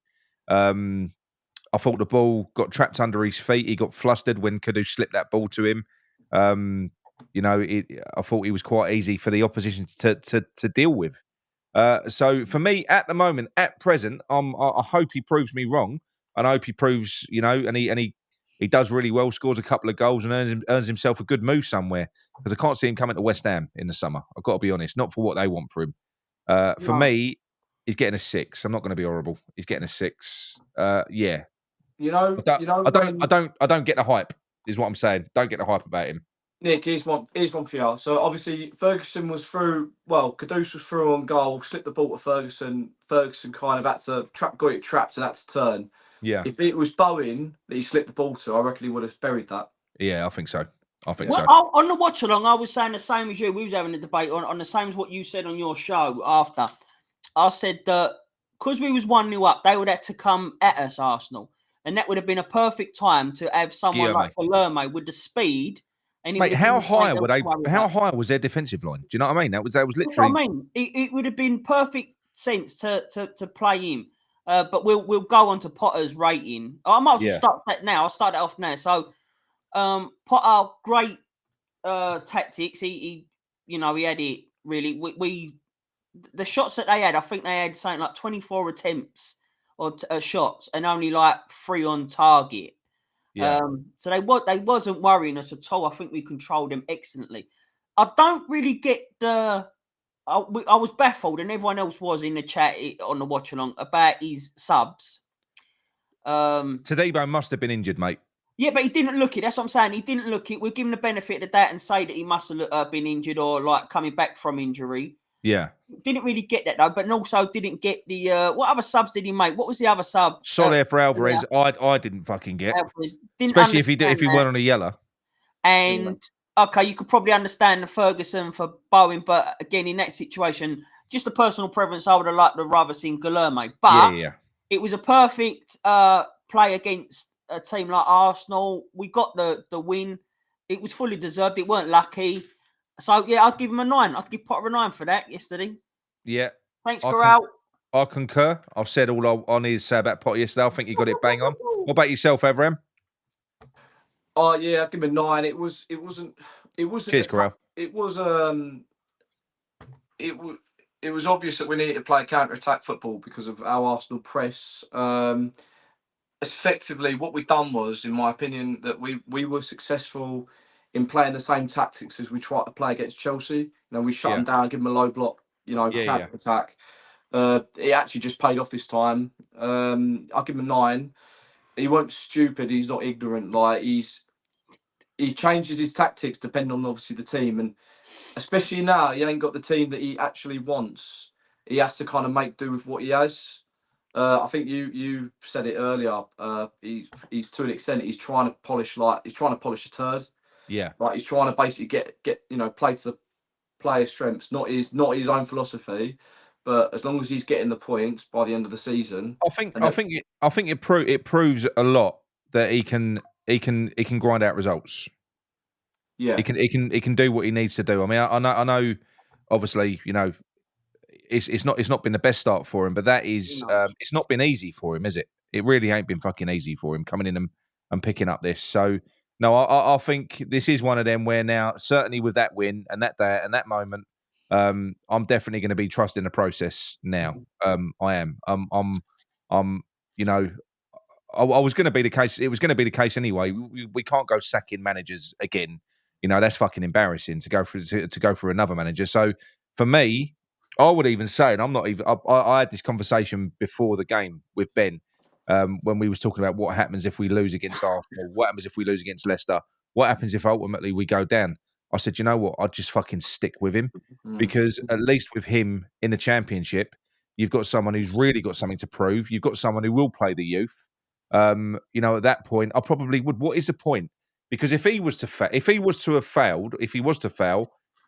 B: I thought the ball got trapped under his feet. He got flustered when Kadu slipped that ball to him. I thought he was quite easy for the opposition to deal with. So for me, at the moment, at present, I hope he proves me wrong, and I hope he proves, and he does really well, scores a couple of goals, and earns himself a good move somewhere. Because I can't see him coming to West Ham in the summer. I've got to be honest, not for what they want for him. For me, he's getting a 6. I'm not going to be horrible. He's getting a 6. Yeah. I don't get the hype, is what I'm saying. Don't get the hype about him.
C: Nick, here's one for you. So obviously Ferguson was through. Well, Kudus was through on goal, slipped the ball to Ferguson. Ferguson kind of had to got it trapped and had to turn.
B: Yeah.
C: If it was Bowen that he slipped the ball to, I reckon he would have buried that.
B: Yeah, I think so. So.
D: On the watch along, I was saying the same as you. We was having a debate on the same as what you said on your show after. I said that because we was 1-0 up, they would have to come at us, Arsenal. And that would have been a perfect time to have someone like Guilherme with the speed. And
B: mate, how high were they? How high was their defensive line? Do you know what I mean? That was literally.
D: That's what I mean, it would have been perfect sense to play him. But we'll go on to Potter's rating. I might as well start that now. I'll start it off now. So, Potter, great tactics. He had it really. We the shots that they had, I think they had something like 24 attempts or shots and only like 3 on target.
B: Yeah.
D: So they wasn't worrying us at all. I think we controlled them excellently. I don't really get the. I was baffled, and everyone else was in the chat on the watch along about his subs.
B: Tadebo must have been injured, mate.
D: Yeah, but he didn't look it. That's what I'm saying. He didn't look it. We'll give him the benefit of that and say that he must have been injured or like coming back from injury.
B: Yeah.
D: Didn't really get that though, but also didn't get the what other subs did he make? What was the other sub?
B: Soler for Alvarez. I didn't fucking get. Especially if he weren't on a yellow.
D: And okay, you could probably understand the Ferguson for Bowen, but again, in that situation, just a personal preference, I would have liked to rather seen Guilherme. But it was a perfect play against a team like Arsenal. We got the win. It was fully deserved. It weren't lucky. So, yeah, I'd give him a 9. I'd give Potter a 9 for that yesterday.
B: Yeah.
D: Thanks, Corral.
B: I concur. I've said all I need to say about Potter yesterday. I think you got it bang on. What about yourself, AVram?
C: Oh, yeah, I'd give him a 9. It wasn't.
B: Cheers, Corral.
C: It was obvious that we needed to play counter-attack football because of our Arsenal press. Effectively, what we've done was, in my opinion, that we were successful in playing the same tactics as we tried to play against Chelsea. We shut them down, give them a low block, counter attack. It actually just paid off this time. I'll give him a 9. He weren't stupid. He's not ignorant. Like he changes his tactics depending on obviously the team, and especially now he ain't got the team that he actually wants. He has to kind of make do with what he has. I think you said it earlier. He's to an extent he's trying to polish a turd.
B: Yeah.
C: Like he's trying to basically get play to the player's strengths, not his own philosophy. But as long as he's getting the points by the end of the season,
B: I think it proves a lot that he can grind out results.
C: Yeah,
B: he can do what he needs to do. I mean, I know. Obviously, it's not been the best start for him, but that is it's not been easy for him, is it? It really ain't been fucking easy for him coming in and picking up this. So no, I think this is one of them where now, certainly with that win and that day and that moment, I'm definitely going to be trusting the process now. I am. I'm. You know, I was going to be the case. It was going to be the case anyway. We can't go sacking managers again. You know, that's fucking embarrassing to go for another manager. So for me, I would even say, and I'm not even. I had this conversation before the game with Ben when we was talking about what happens if we lose against Arsenal. What happens if we lose against Leicester? What happens if ultimately we go down? I said, you know what? I'd just fucking stick with him because at least with him in the Championship, you've got someone who's really got something to prove. You've got someone who will play the youth. You know, at that point, I probably would. What is the point? Because if he was to fail,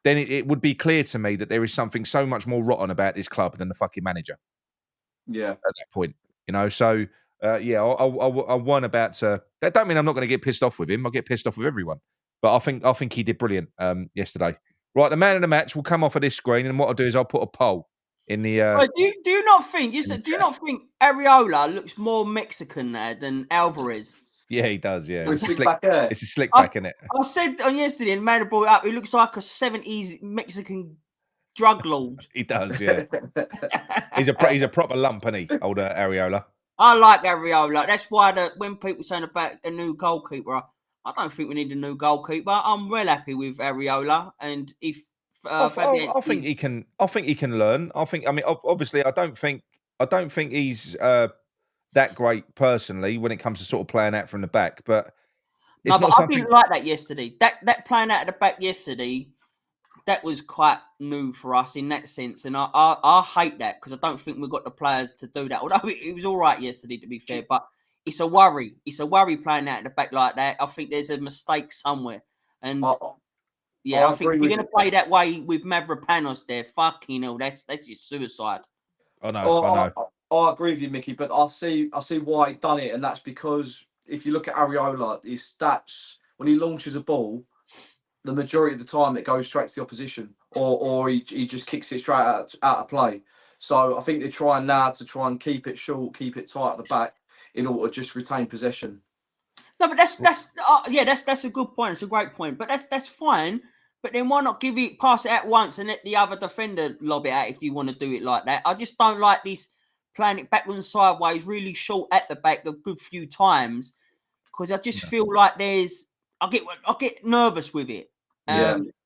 B: then it would be clear to me that there is something so much more rotten about this club than the fucking manager.
C: Yeah,
B: at that point, you know. So yeah, I won about to. That don't mean I'm not going to get pissed off with him. I'll get pissed off with everyone. But I think he did brilliant yesterday. Right, the man of the match will come off of this screen, and what I'll do is I'll put a poll in the.
D: Do you not think? Do you not think Areola looks more Mexican there than Alvarez?
B: Yeah, he does. Yeah,
C: it's a
B: slick back, isn't it?
D: I said on yesterday, and man brought it up. He looks like a 70s Mexican drug lord.
B: He does. Yeah, he's a proper lump, isn't he, old Areola?
D: I like Areola. That's why when people saying about a new goalkeeper, I don't think we need a new goalkeeper. I'm well happy with Areola, and if
B: I think he can. I think he can learn. I mean, obviously, I don't think he's that great personally when it comes to sort of playing out from the back. But it's not something.
D: I didn't like that yesterday. That playing out of the back yesterday, that was quite new for us in that sense, and I hate that because I don't think we've got the players to do that. Although it was all right yesterday, to be fair, but it's a worry. It's a worry playing out of the back like that. I think there's a mistake somewhere, and. Yeah, I think you're going to play that way with Mavropanos there. Fucking hell, that's just suicide.
B: I know.
C: I agree with you, Mickey, but I see why he done it, and that's because if you look at Areola, his stats when he launches a ball, the majority of the time it goes straight to the opposition, or he just kicks it straight out of play. So I think they're trying now to try and keep it short, keep it tight at the back, in order to just retain possession.
D: No, but that's a good point. It's a great point. But that's fine. But then why not pass it out once and let the other defender lob it out if you want to do it like that? I just don't like this playing it backwards and sideways, really short at the back a good few times, because I just feel like I get nervous with it.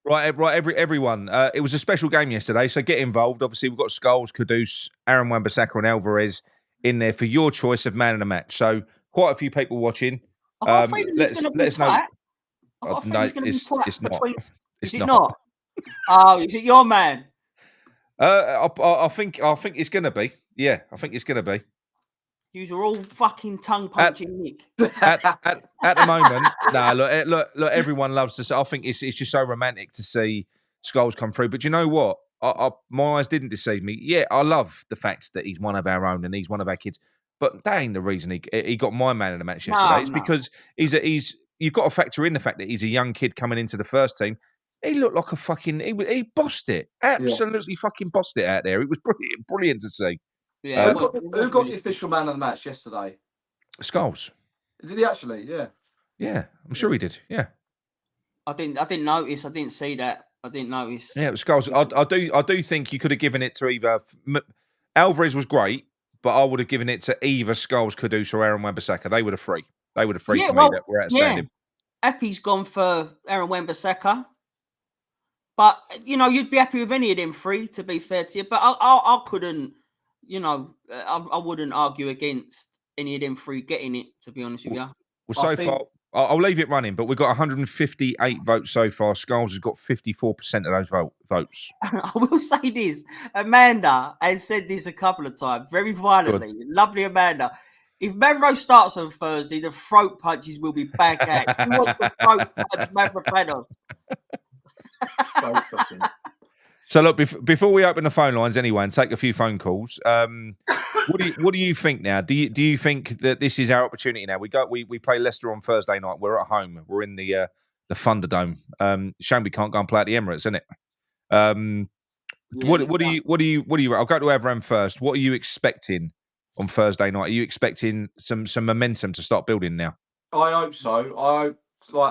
B: Right, everyone. It was a special game yesterday, so get involved. Obviously, we've got Scholes, Kudus, Aaron Wan-Bissaka, and Alvarez in there for your choice of man of the match. So quite a few people watching. Let us know.
D: No,
B: it's not.
D: Is it not? Oh, is it your man?
B: I think it's going to be. Yeah, I think it's going to be.
D: You are all fucking tongue punching, Nick.
B: At the moment, look. Everyone loves to say. I think it's just so romantic to see Scholes come through. But you know what? My eyes didn't deceive me. Yeah, I love the fact that he's one of our own and he's one of our kids. But that ain't the reason he got my man in the match yesterday. It's because he's. You've got to factor in the fact that he's a young kid coming into the first team. He looked like a fucking. He bossed it. Absolutely fucking bossed it out there. It was brilliant to see.
C: Yeah. Who got the official man of the match yesterday?
B: Scholes.
C: Did he actually? Yeah.
B: Yeah, I'm sure he did. Yeah.
D: I didn't notice. I didn't see that. I didn't notice.
B: Yeah, it was Scholes. I do think you could have given it to either. Alvarez was great, but I would have given it to either Scholes, Kudus, or Aaron Wan-Bissaka. They were the three. They were the three for me that were outstanding.
D: Yeah. Happy's gone for Aaron Wan-Bissaka. But, you'd be happy with any of them three, to be fair to you. But I couldn't, I wouldn't argue against any of them three getting it, to be honest with you.
B: Well, so far, I'll leave it running, but we've got 158 votes so far. Scholes has got 54% of those votes.
D: I will say this. Amanda has said this a couple of times, very violently. Good. Lovely Amanda. If Mavro starts on Thursday, the throat punches will be back at. He wants to throat punch Mavropanos.
B: So look, before we open the phone lines anyway and take a few phone calls, what do you think now? Do you think that this is our opportunity now? We play Leicester on Thursday night. We're at home. We're in the Thunderdome. Shame we can't go and play at the Emirates, isn't it? What do you? I'll go to AVram first. What are you expecting on Thursday night? Are you expecting some momentum to start building now?
C: I hope so. I hope,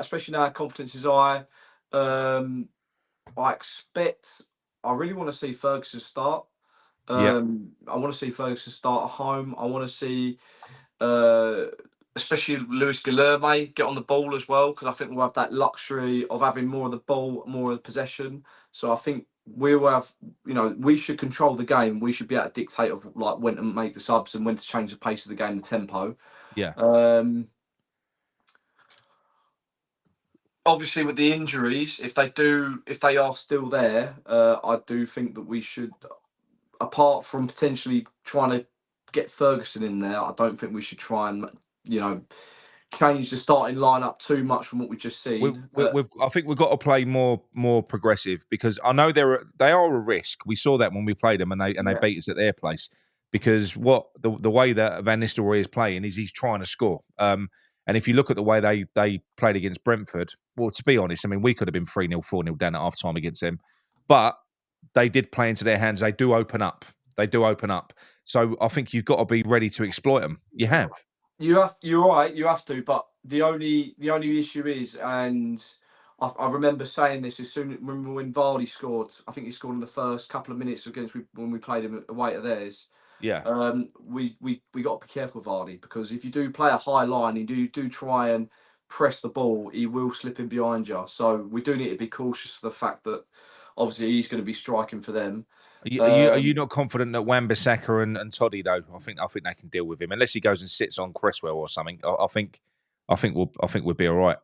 C: especially now confidence is high. I expect. I really want to see Ferguson start.
B: Yeah.
C: I want to see Ferguson start at home. I want to see, especially Luis Guilherme get on the ball as well, because I think we'll have that luxury of having more of the ball, more of the possession. So I think we will have, we should control the game. We should be able to dictate of when to make the subs and when to change the pace of the game, the tempo.
B: Yeah.
C: Obviously, with the injuries, if they are still there, I do think that we should, apart from potentially trying to get Ferguson in there, I don't think we should try and change the starting lineup too much from what we just seen.
B: I think we've got to play more progressive, because I know they are a risk. We saw that when we played them, and they beat us at their place. Because the way that Van Nistelrooy is playing is he's trying to score. And if you look at the way they played against Brentford, well, to be honest, I mean, we could have been 3-0, 4-0 down at half time against them, but they did play into their hands. They do open up. So I think you've got to be ready to exploit them. You have.
C: You're right. You have to. But the only issue is, and I remember saying this remember when Vardy scored. I think he scored in the first couple of minutes when we played him away to theirs.
B: Yeah.
C: We got to be careful with Vardy, because if you do play a high line, you do try and press the ball, he will slip in behind you. So we do need to be cautious of the fact that obviously he's going to be striking for them.
B: Are you not confident that Wan-Bissaka and Toddy, though? I think they can deal with him, unless he goes and sits on Cresswell or something. I think we'll be all right.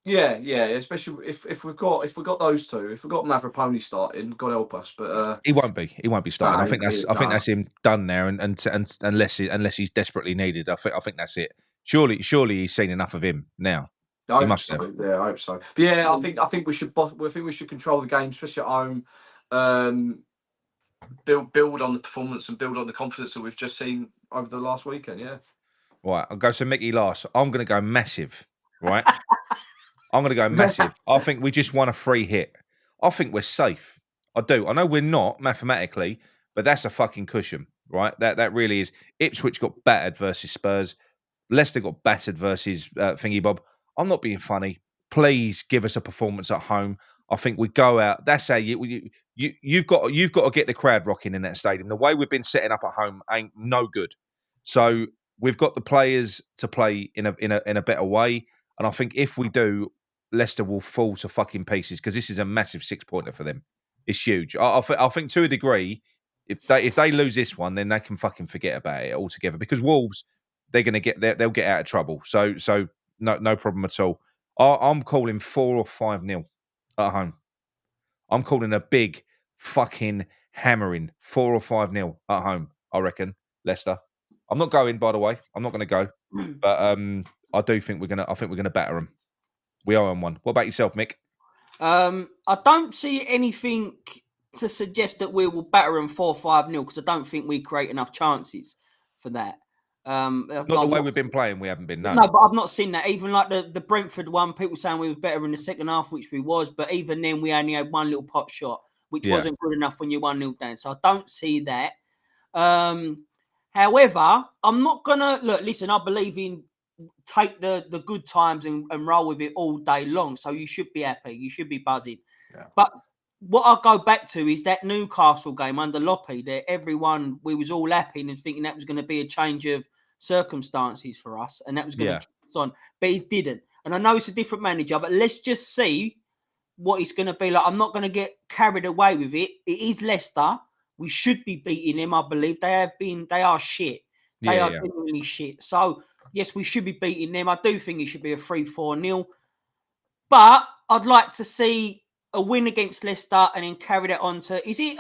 C: Yeah, especially if we've got those two. If we've got Mavraponi starting, God help us. But
B: he won't be starting. I think that's him done there, and unless he's desperately needed, I think that's it. Surely he's seen enough of him now. He must have.
C: Yeah, I hope so. But yeah, I think we should control the game, especially at home. Build on the performance and build on the confidence that we've just seen over the last weekend. Yeah.
B: Right, I'll go to Mickey last. I'm going to go massive. Right. I'm going to go massive. I think we just won a free hit. I think we're safe. I do. I know we're not mathematically, but that's a fucking cushion, right? That really is. Ipswich got battered versus Spurs. Leicester got battered versus Thingy Bob. I'm not being funny. Please give us a performance at home. I think we go out. That's how you've got to get the crowd rocking in that stadium. The way we've been setting up at home ain't no good. So we've got the players to play in a better way. And I think if we do, Leicester will fall to fucking pieces, because this is a massive 6-pointer for them. It's huge. I think to a degree, if they lose this one, then they can fucking forget about it altogether. Because Wolves, they'll get out of trouble. So no problem at all. I'm calling 4 or 5-0 at home. I'm calling a big fucking hammering 4 or 5-0 at home. I reckon Leicester. I'm not going, by the way. I'm not going to go, but I do think we're gonna batter them. We are on one. What about yourself, Mick?
D: I don't see anything to suggest that we will batter them 4-5-0, because I don't think we create enough chances for that.
B: Not the way we've been playing, we haven't been. No,
D: but I've not seen that. Even like the Brentford one, people saying we were better in the second half, which we was, but even then we only had one little pot shot, which wasn't good enough when you're 1-0 down. So I don't see that. However, I'm not gonna listen. I believe in take the good times and roll with it all day long. So you should be happy. You should be buzzing.
C: Yeah.
D: But what I go back to is that Newcastle game under Loppy, that we was all happy and thinking that was going to be a change of circumstances for us, and that was going to keep us on. But it didn't. And I know it's a different manager, but let's just see what it's going to be like. I'm not going to get carried away with it. It is Leicester. We should be beating them, I believe. They are shit. They are genuinely shit. So, yes, we should be beating them. I do think it should be a 3-4-0. But I'd like to see a win against Leicester and then carry that on to, is it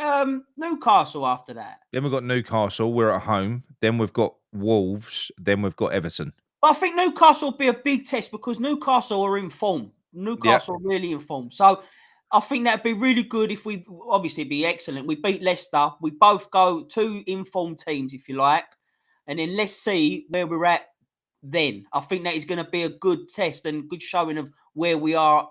D: Newcastle after that?
B: Then we've got Newcastle. We're at home. Then we've got Wolves. Then we've got Everton.
D: But I think Newcastle will be a big test, because Newcastle are in form. Newcastle are really in form. So I think that'd be really good if we, obviously it'd be excellent. We beat Leicester. We both go 2 informed teams, if you like. And then let's see where we're at then. I think that is going to be a good test and good showing of where we are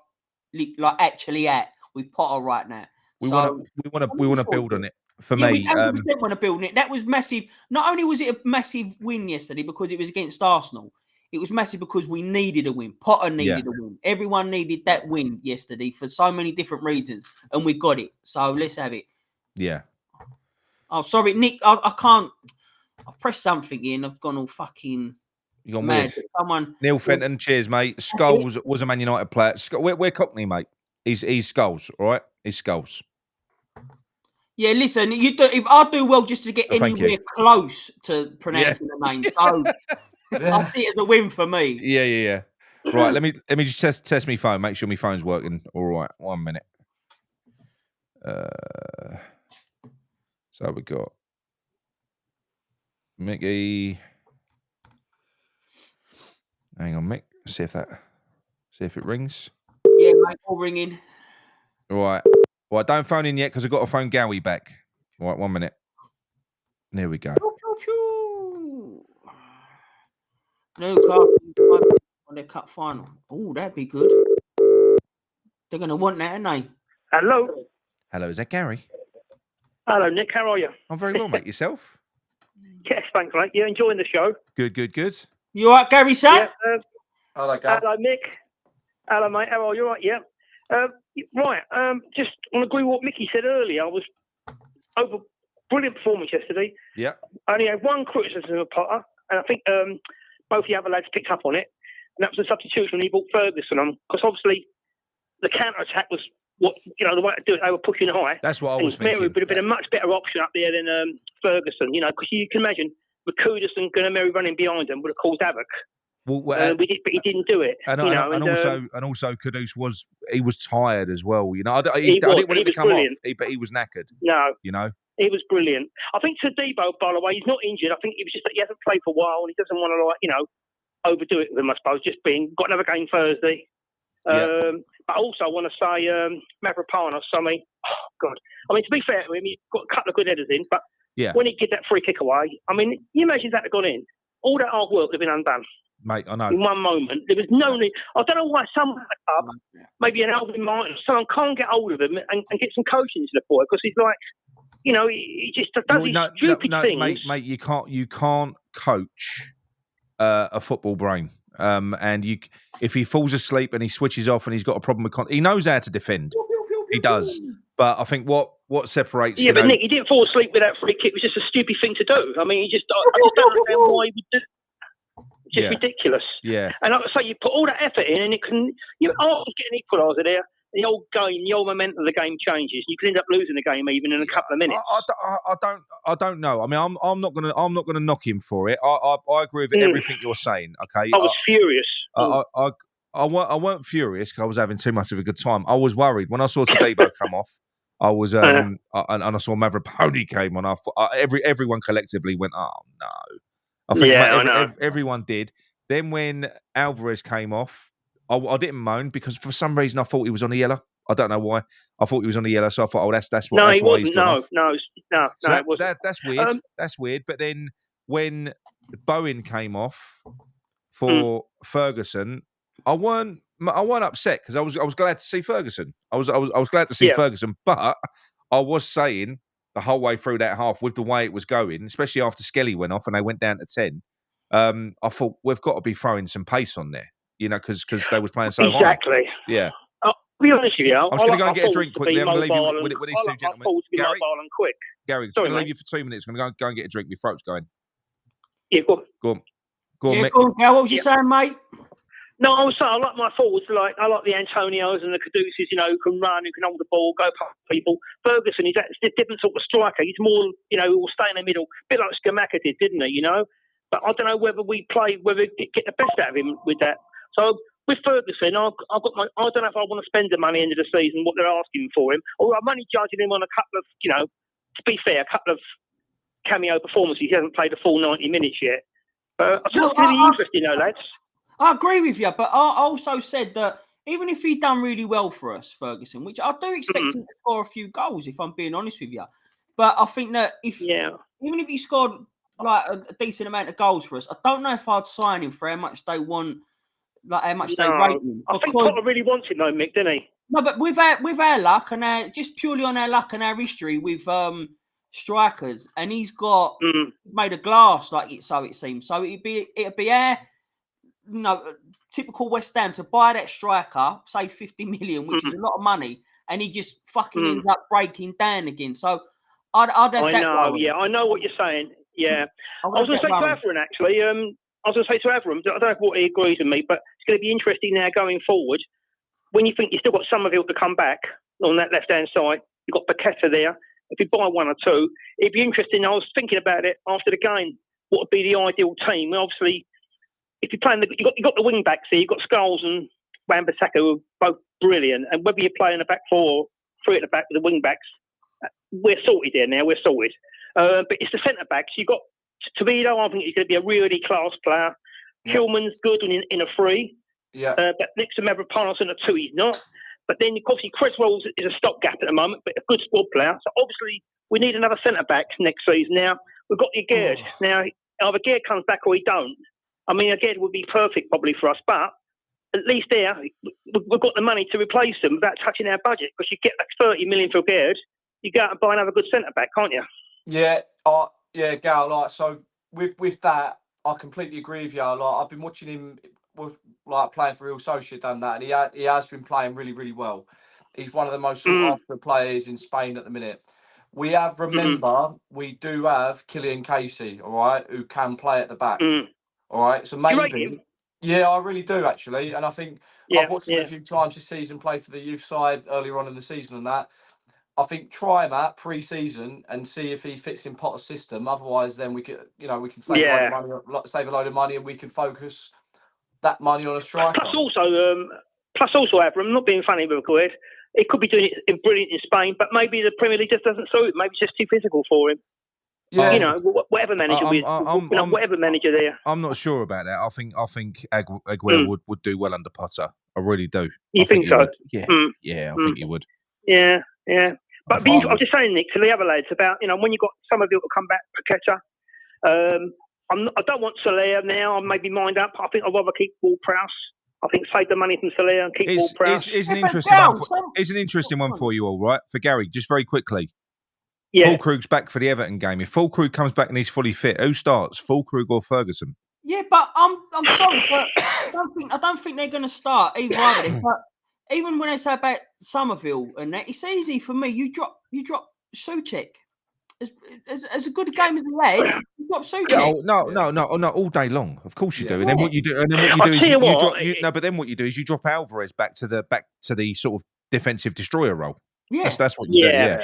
D: actually at with Potter right now.
B: We want to build on it. For me,
D: we 100% want to build on it. That was massive. Not only was it a massive win yesterday because it was against Arsenal, it was massive because we needed a win. Potter needed a win. Everyone needed that win yesterday for so many different reasons, and we got it. So let's have it.
B: Yeah.
D: Oh, sorry, Nick. I can't. I pressed something in. I've gone all fucking.
B: You gone
D: mad.
B: weird.
D: Someone.
B: Neil Fenton, cheers, mate. Scholes was a Man United player. We're Cockney, mate. He's Scholes, all right? He's Scholes.
D: Yeah, listen, you do. If I do well just to get anywhere close to pronouncing the name, so I see it as a win for me.
B: Yeah. Right, let me just test my phone. Make sure my phone's working. All right, 1 minute. So we got Micky. Hang on, Mick. See if it rings.
D: Yeah, mate, all ringing.
B: Right. Well, don't phone in yet because I've got to phone Gowie back. Right, 1 minute. There we go.
D: Newcastle on their cup final. Oh, that'd be good. They're going to want that, aren't they?
B: Hello, is that Gary?
E: Hello, Nick. How are you?
B: I'm very well, mate. Yourself?
E: Yes, thanks, mate. You enjoying the show?
B: Good.
D: You all right, Gary, son?
E: Yeah.
C: Hello, Gav.
E: Hello, Mick. Hello, mate. How are you? All right? Yeah. Right. Just want to agree with what Mickey said earlier. I was over brilliant performance yesterday.
B: Yeah.
E: I only had one criticism of Potter, and I think both the other lads picked up on it, and that was the substitution when he brought Ferguson on, because obviously the counter attack was what the way to do it. They were pushing high.
B: That's what I was thinking.
E: Mary would have been a much better option up there than Ferguson. Because you can imagine Kudus and Gunnar running behind him would have caused havoc.
B: Well,
E: but he didn't do it.
B: And also Kudus was tired as well. I didn't want him to come off, but he was knackered.
E: No,
B: he
E: was brilliant. I think Tadibo, by the way, he's not injured. I think it was just that he hasn't played for a while and he doesn't want to overdo it with him. I suppose got another game Thursday. But also I want to say Mavropanos. I mean, to be fair to him, he's got a couple of good headers in, but when he did that free kick away, I mean, you imagine that had gone in, all that hard work would have been undone.
B: Mate, I know.
E: In one moment, there was no need. I don't know why someone at the club, maybe an Alvin Martin, someone can't get hold of him and get some coaching to the boy, because he's like, he just does these stupid things.
B: Mate, you can't coach a football brain. And if he falls asleep and he switches off and he's got a problem with he knows how to defend. He does. But I think what separates...
E: Yeah, but Nick, he didn't fall asleep with that free kick. It was just a stupid thing to do. I mean, I just don't understand why he would do it. It's just ridiculous.
B: Yeah.
E: And like I say, you put all that effort in and it can... Arsenal's getting an equaliser there. The old momentum of the game changes. You can end up losing the game even in a couple of minutes.
B: I don't know. I mean, I'm not gonna knock him for it. I agree with everything you're saying. Okay.
E: I was furious.
B: I weren't furious because I was having too much of a good time. I was worried when I saw Tadibo come off. I was and I saw Mavropanos came on. Everyone collectively went, oh no. I think everyone did. Then when Alvarez came off, I didn't moan because for some reason I thought he was on the yellow. I don't know why. I thought he was on the yellow, so I thought, that's why he's gone off.
E: No,
B: it wasn't. That's weird. That's weird. But then when Bowen came off for Ferguson, I weren't upset because I was glad to see Ferguson. I was glad to see Ferguson, but I was saying the whole way through that half with the way it was going, especially after Skelly went off and they went down to 10. I thought we've got to be throwing some pace on there, because they was playing so high.
E: Exactly.
B: Yeah.
E: To be honest with you,
B: I'm just going to go and get a drink quickly. I'm going to leave you with these two gentlemen. Gary, I'm just going to leave you for 2 minutes. I'm going to go and get a drink. My throat's going.
E: Yeah, go on.
B: Go on, Mick.
D: Now, what was you saying, mate?
E: No, I was saying I like my forwards. I like the Antonios and the Kuduses, who can run, who can hold the ball, go past people. Ferguson, he's a different sort of striker. He's more, will stay in the middle, a bit like Skamaka did, didn't he? But I don't know whether whether get the best out of him with that. So with Ferguson, I don't know if I want to spend the money end of the season what they're asking for him. Or I'm only judging him on a couple of, to be fair, a couple of cameo performances. He hasn't played a full 90 minutes yet. I think it's going to be interesting, though, lads.
D: I agree with you, but I also said that even if he'd done really well for us, Ferguson, which I do expect him to score a few goals, if I'm being honest with you. But I think that even if he scored like a decent amount of goals for us, I don't know if I'd sign him for how much they want, like how much they rate him.
E: I think Potter really wants him though, Mick, didn't he?
D: No, but with our luck and just purely on our luck and our history with strikers, and he's got made of glass, like it seems. So it'd be our typical West Ham to buy that striker, say 50 million, which is a lot of money, and he just fucking ends up breaking down again. So I'd have that.
E: I know what you're saying. Yeah, I was going to say to AVram actually. I was going to say to AVram, I don't know what he agrees with me, but it's going to be interesting now going forward. When you think you've still got Somerville to come back on that left-hand side, you've got Paqueta there. If you buy one or two, it'd be interesting. I was thinking about it after the game. What would be the ideal team? Obviously, if you're playing, you've got the wing backs here. You've got Scholes and Wan-Bissaka, who are both brilliant. And whether you're playing a back four, three at the back with the wing backs, we're sorted there now. We're sorted. But it's the centre backs. You've got Toledo. I think he's going to be a really class player. Yeah. Hillman's good in a free.
C: Yeah.
E: But next to Mavropanos in a two, he's not. But then, obviously, Creswell is a stopgap at the moment, but a good squad player. So, obviously, we need another centre-back next season. Now, we've got Aguerd. Now, either Aguerd comes back or he don't. I mean, Aguerd would be perfect probably for us, but at least there, we've got the money to replace them without touching our budget, because you get like 30 million for Aguerd, you go out and buy another good centre-back, can't you?
C: Yeah, Gal, like, so with that, I completely agree with you. Like, I've been watching him like playing for Real Sociedad and that, and he has been playing really, really well. He's one of the most sought after players in Spain at the minute. We have, we do have Killian Casey, all right, who can play at the back. All right, so maybe, I really do actually, and I think I've watched him a few times this season play for the youth side earlier on in the season and that. I think try him out pre-season and see if he fits in Potter's system. Otherwise, then we can save a load of money, and we can focus that money on a striker.
E: Plus also, AVram, not being funny with Aguerd, he could be doing it brilliant in Spain, but maybe the Premier League just doesn't suit it. Maybe it's just too physical for him. Yeah, whatever manager whatever manager there.
B: I'm not sure about that. I think Aguerd would do well under Potter. I really do.
E: You think so?
B: Yeah, I think he would.
E: Yeah. But I was just saying, Nick, to the other lads about when you got Somerville to come back, Paqueta. I don't want Soler now. I maybe mind up. I think I'd rather keep Ward-Prowse. I think save the money from Soler and keep Ward-Prowse.
B: It's an interesting one for you all, right? For Gary, just very quickly.
E: Yeah.
B: Fulkrug's back for the Everton game. If Fulkrug comes back and he's fully fit, who starts, Fulkrug or Ferguson?
D: Yeah, but I'm sorry, but I don't think they're going to start either of them. But even when they say about Somerville and that, it's easy for me. You drop Souček. As a good game as the lad, you drop Souček.
B: Yeah, no, all day long. Of course you do. And then what you do, is you drop. But then what you do is you drop Alvarez back to the sort of defensive destroyer role. Yeah, that's what you do. Yeah.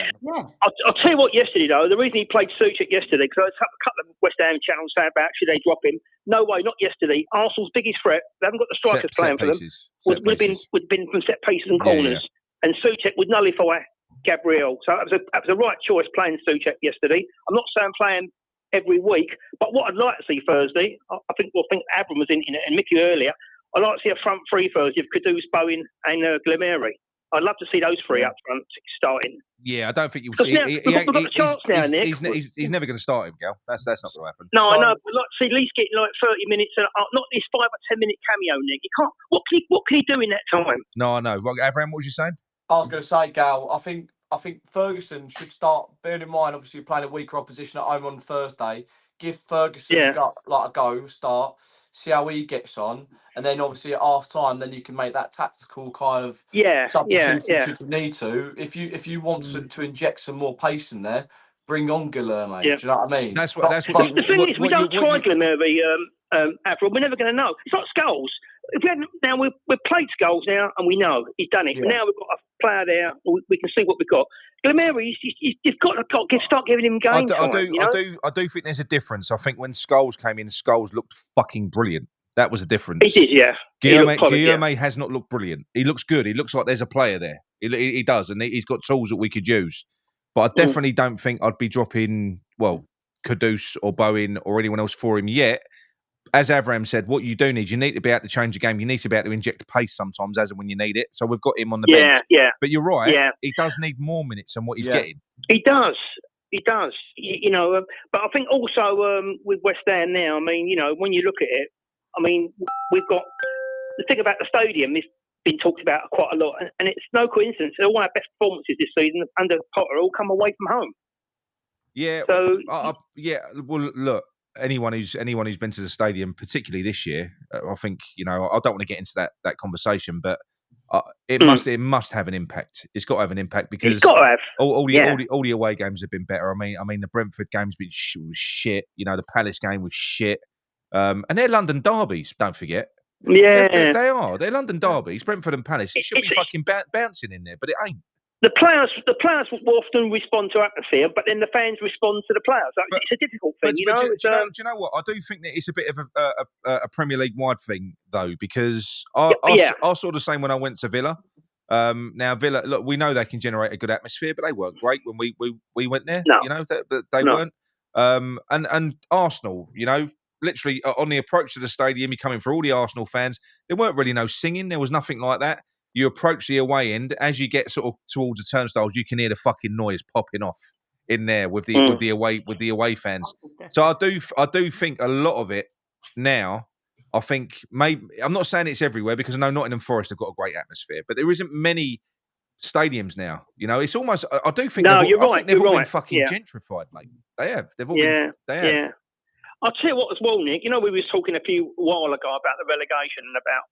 E: I'll tell you what. Yesterday, though, the reason he played Souček yesterday, because a couple of West Ham channels say about should they drop him? No way, not yesterday. Arsenal's biggest threat. They haven't got the strikers playing for them. Would have been from set pieces and corners, and Souček would nullify Gabriel. So that was a right choice playing Souček yesterday. I'm not saying playing every week, but what I'd like to see Thursday, I think AVram was in and Micky earlier. I'd like to see a front three Thursday of Kudus, Bowen, and Glimeri. I'd love to see those three up front starting.
B: Yeah, I don't think you'll see. He's never going to start him, Gal. That's not going to happen.
E: No, I know. But I'd like to see at least getting like 30 minutes, and not this 5 or 10 minute cameo, Nick. You can't. What can he do in that time?
B: No, I know. AVram, what was you saying?
C: I was going to say, Gal, I think Ferguson should start. Bearing in mind, obviously, you're playing a weaker opposition at home on Thursday. Give Ferguson a go, start, see how he gets on, and then obviously at half time, then you can make that tactical kind of substitution should you need to. If you want to inject some more pace in there, bring on Guilherme. Do you know what I mean?
E: That's what. The thing is, we don't try Guilherme, AVram. We're never going to know. It's like Scholes. We've played Scholes now, and we know he's done it. Yeah. But now we've got a player there, we can see what we've got. Guilherme, you've got to start giving him game time.
B: I do think there's a difference. I think when Scholes came in, Scholes looked fucking brilliant. That was a difference.
E: He did, yeah.
B: Guilherme has not looked brilliant. He looks good. He looks like there's a player there. He does, and he's got tools that we could use. But I definitely don't think I'd be dropping, Kudus or Bowen or anyone else for him yet. As AVram said, what you do need, you need to be able to change the game. You need to be able to inject pace sometimes as and when you need it. So we've got him on the bench.
E: Yeah.
B: But you're right. He does need more minutes than what he's getting.
E: He does. But I think also with West Ham now, I mean, when you look at it, I mean, we've got the thing about the stadium is been talked about quite a lot, and it's no coincidence. They're all our best performances this season under Potter all come away from home.
B: Yeah.
E: So
B: yeah. Well, look, anyone who's been to the stadium, particularly this year, I think I don't want to get into that conversation, but it must have an impact. It's got to have an impact because
E: it's got to have.
B: All the away games have been better. I mean, the Brentford game's been shit. The Palace game was shit. And they're London derbies. Don't forget.
E: Yeah,
B: they are. They're London derbies. Brentford and Palace. It should be fucking bouncing in there, but it ain't.
E: The players will often respond to atmosphere, but then the fans respond to the players. It's a difficult thing,
B: Do you know what? I do think that it's a bit of a Premier League wide thing though, because I saw the same when I went to Villa. Now Villa, look, we know they can generate a good atmosphere, but they weren't great when we went there.
E: No.
B: They weren't. And Arsenal, literally on the approach to the stadium, you're coming for all the Arsenal fans. There weren't really no singing. There was nothing like that. You approach the away end, as you get sort of towards the turnstiles, you can hear the fucking noise popping off in there with the away fans. So I do think a lot of it now. I think maybe I'm not saying it's everywhere because I know Nottingham Forest have got a great atmosphere, but there isn't many stadiums now. It's almost. I do think.
E: No,
B: they've all been
E: right.
B: fucking gentrified, mate. They have. They've all been. They have.
E: Yeah. I'll tell you what as well, Nick. We were talking a while ago about the relegation and about,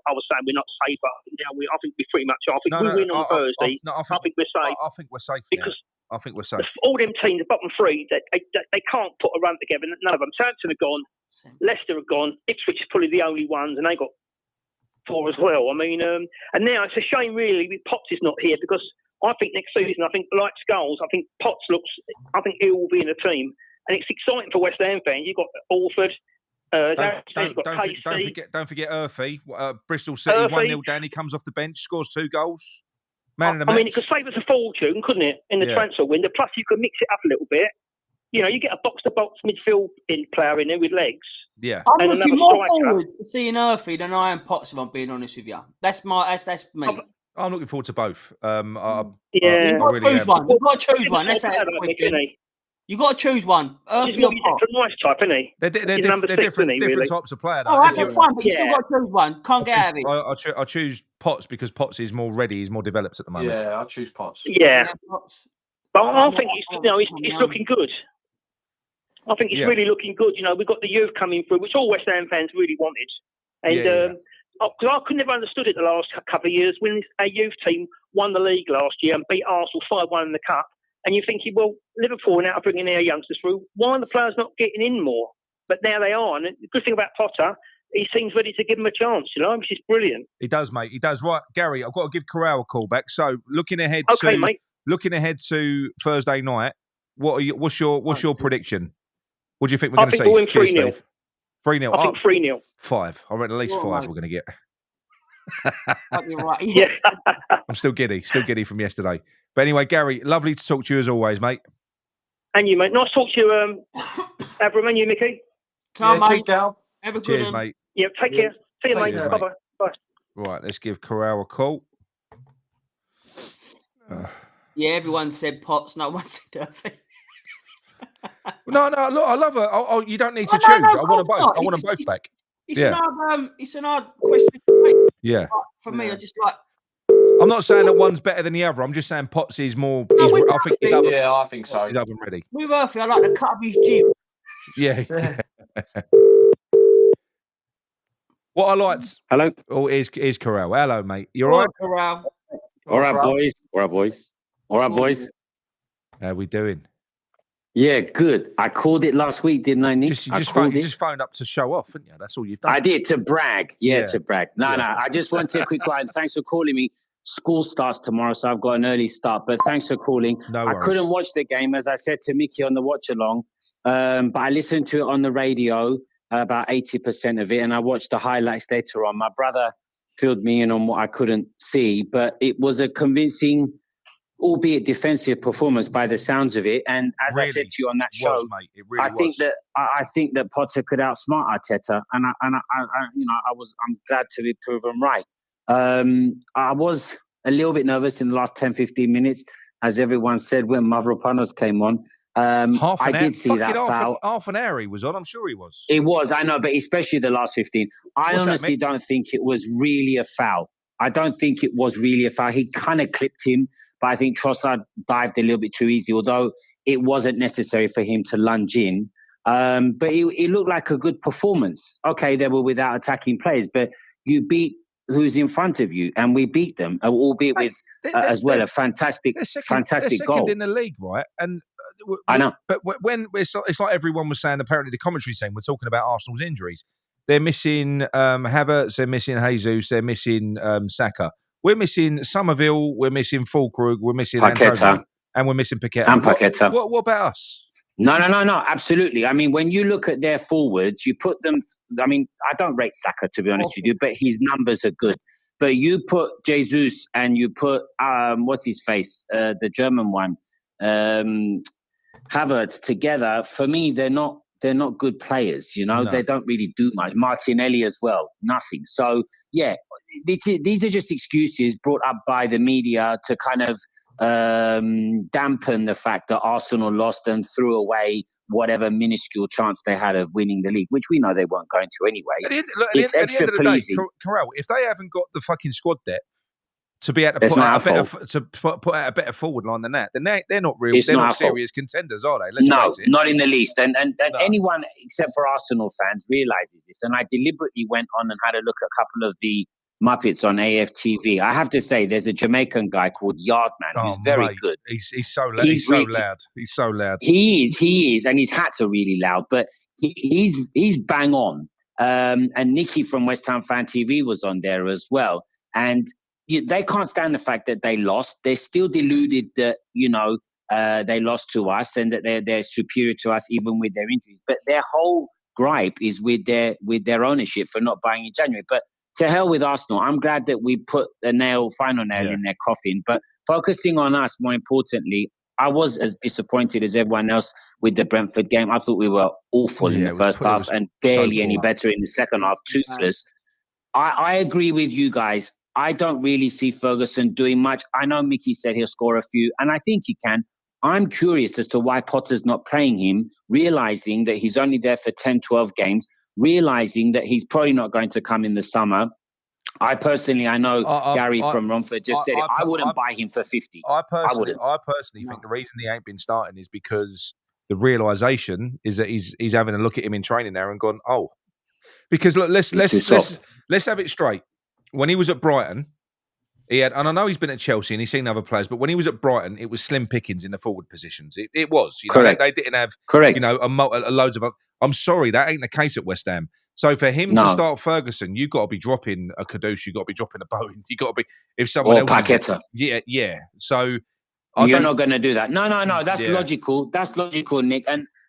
E: I was saying we're not safe, but now I think we're pretty much. I think we win on Thursday. I think we're safe.
B: I think we're safe
E: because
B: I think we're safe.
E: All them teams, the bottom three, they can't put a run together. None of them. Southampton are gone. Leicester are gone. Ipswich is probably the only ones, and they got 4 as well. I mean, and now it's a shame really Potts is not here because I think next season, I think like Scholes, I think Potts I think he will be in the team. And it's exciting for West Ham fans. You've got Alford.
B: Don't forget Urfi. Bristol City 1-0 down. He comes off the bench, scores 2 goals. Man of the match.
E: I mean, it could save us a fortune, couldn't it, in the transfer window? Plus, you could mix it up a little bit. You get a box-to-box midfield player in there with legs.
B: Yeah,
D: I'm looking more forward to seeing Urfi than I am Potts. If I'm being honest with you, that's me.
B: I'm looking forward to both.
D: You've got to choose one. You've got to choose one. Let's say you've got to choose one.
E: He's a nice type, isn't he?
B: They're different types of player.
D: Oh, that's fine, but you still got to choose one. Can't get out of it.
B: I choose Potts because Potts is more ready. He's more developed at the moment.
C: Yeah, I choose Potts.
E: Yeah, but I think it's looking good. I think it's really looking good. We've got the youth coming through, which all West Ham fans really wanted. And because I could never understood it the last couple of years when our youth team won the league last year and beat Arsenal 5-1 in the cup. And you're thinking, well, Liverpool are now bringing their youngsters through. Why are the players not getting in more? But now they are. And the good thing about Potter, he seems ready to give them a chance, which is brilliant.
B: He does, mate. He does. Right, Gary, I've got to give Corral a call back. So looking ahead to Thursday night, what's your prediction? What do you think we're going to see?
E: I think we'll win 3-0.
B: 3-0.
E: I think 3-0.
B: 5. I reckon at least 5 we're going to get.
D: Right.
E: Yeah.
B: I'm still giddy from yesterday. But anyway, Gary, lovely to talk to you as always, mate.
E: And you, mate. Nice to talk to you, AVram, and you, Mickey.
D: Mate.
C: Have
D: a good
B: Cheers,
D: one.
B: mate.
E: Yeah, take care. See you, mate.
B: Care,
E: Bye-bye. Bye.
B: Right, let's give Corral a call.
D: Yeah, everyone said Potts. No one said Urfi.
B: No, look, I love her. Oh, you don't need to choose. I want them both. I want them both back.
D: It's an hard question to make.
B: Yeah.
D: For me, I just like.
B: I'm not saying that one's better than the other. I'm just saying Potts is more. I think so. He's up and ready.
D: With Urfi, I like the cut of his jib.
B: Yeah. What I liked.
F: Hello.
B: Oh, is Corral. Hello, mate. You all right?
D: Corral.
F: All right, boys. All right, boys.
B: How we doing?
F: Yeah, good. I called it last week, didn't I, Nick?
B: You just phoned up to show off, didn't you? That's all you've done.
F: I did, to brag. Yeah, to brag. No. I just wanted a quick line. Thanks for calling me. School starts tomorrow, so I've got an early start. But thanks for calling.
B: No worries.
F: I couldn't watch the game, as I said to Mickey on the watch-along. But I listened to it on the radio, about 80% of it, and I watched the highlights later on. My brother filled me in on what I couldn't see, but it was a convincing, albeit defensive performance by the sounds of it. And as I said to you on that show,
B: mate, it really
F: I think that Potter could outsmart Arteta, and I'm glad to be proven right. I was a little bit nervous in the last 10-15 minutes, as everyone said when Mavropanos came on. I did see that foul.
B: Half an hour he was on. I'm sure he was.
F: It was, I know, but especially the last 15. I honestly don't think it was really a foul. I don't think it was really a foul. He kind of clipped him, but I think Trossard dived a little bit too easy, although it wasn't necessary for him to lunge in. But it looked like a good performance. Okay, they were without attacking players, but you beat who's in front of you, and we beat them, albeit with as well a fantastic goal
B: in the league, right? And
F: I know,
B: but when it's like everyone was saying, apparently the commentary saying we're talking about Arsenal's injuries. They're missing Havertz, they're missing Jesus, they're missing Saka. We're missing Somerville, we're missing Fulkrug, we're missing Antonio, and we're missing Paqueta.
F: And Paqueta.
B: What about us?
F: No, absolutely. I mean, when you look at their forwards, you put them. I mean, I don't rate Saka, to be honest with you, but his numbers are good. But you put Jesus and you put what's his face, the German one, Havertz together. For me, they're not good players. You know, They don't really do much. Martinelli as well, nothing. So yeah, these are just excuses brought up by the media to kind of dampen the fact that Arsenal lost and threw away whatever minuscule chance they had of winning the league, which we know they weren't going to anyway.
B: At the end of the day, Carell, if they haven't got the fucking squad depth to be able to put out a better forward line than that, then they're not real. They're not serious contenders, are they? Let's face it.
F: Not in the least. And anyone except for Arsenal fans realizes this. And I deliberately went on and had a look at a couple of the Muppets on AFTV. I have to say, there's a Jamaican guy called Yardman who's very good.
B: He's so loud. He's so loud. He's so loud.
F: He is, and his hats are really loud. But he's bang on. And Nikki from West Ham Fan TV was on there as well. And they can't stand the fact that they lost. They're still deluded that they lost to us and that they're superior to us even with their injuries. But their whole gripe is with their ownership for not buying in January. But to hell with Arsenal. I'm glad that we put the final nail in their coffin. But focusing on us, more importantly, I was as disappointed as everyone else with the Brentford game. I thought we were awful in the first half and barely any better in the second half, toothless. I agree with you guys. I don't really see Ferguson doing much. I know Mickey said he'll score a few, and I think he can. I'm curious as to why Potter's not playing him, realizing that he's only there for 10, 12 games, realizing that he's probably not going to come in the summer. I know Gary from Romford just said it. I wouldn't buy him for 50.
B: I personally think the reason he ain't been starting is because the realization is that he's having a look at him in training now and gone, oh, because look, let's have it straight. When he was at Brighton, he had, and I know he's been at Chelsea and he's seen other players, but when he was at Brighton, it was slim pickings in the forward positions. It was,
F: correct.
B: They didn't have,
F: correct.
B: Loads of. I'm sorry, that ain't the case at West Ham. So for him to start Ferguson, you've got to be dropping a Kudus, you've got to be dropping a Bowen, you've got to be if someone else.
F: Paqueta.
B: Yeah. So
F: you're not going to do that. No. That's logical. That's logical, Nick.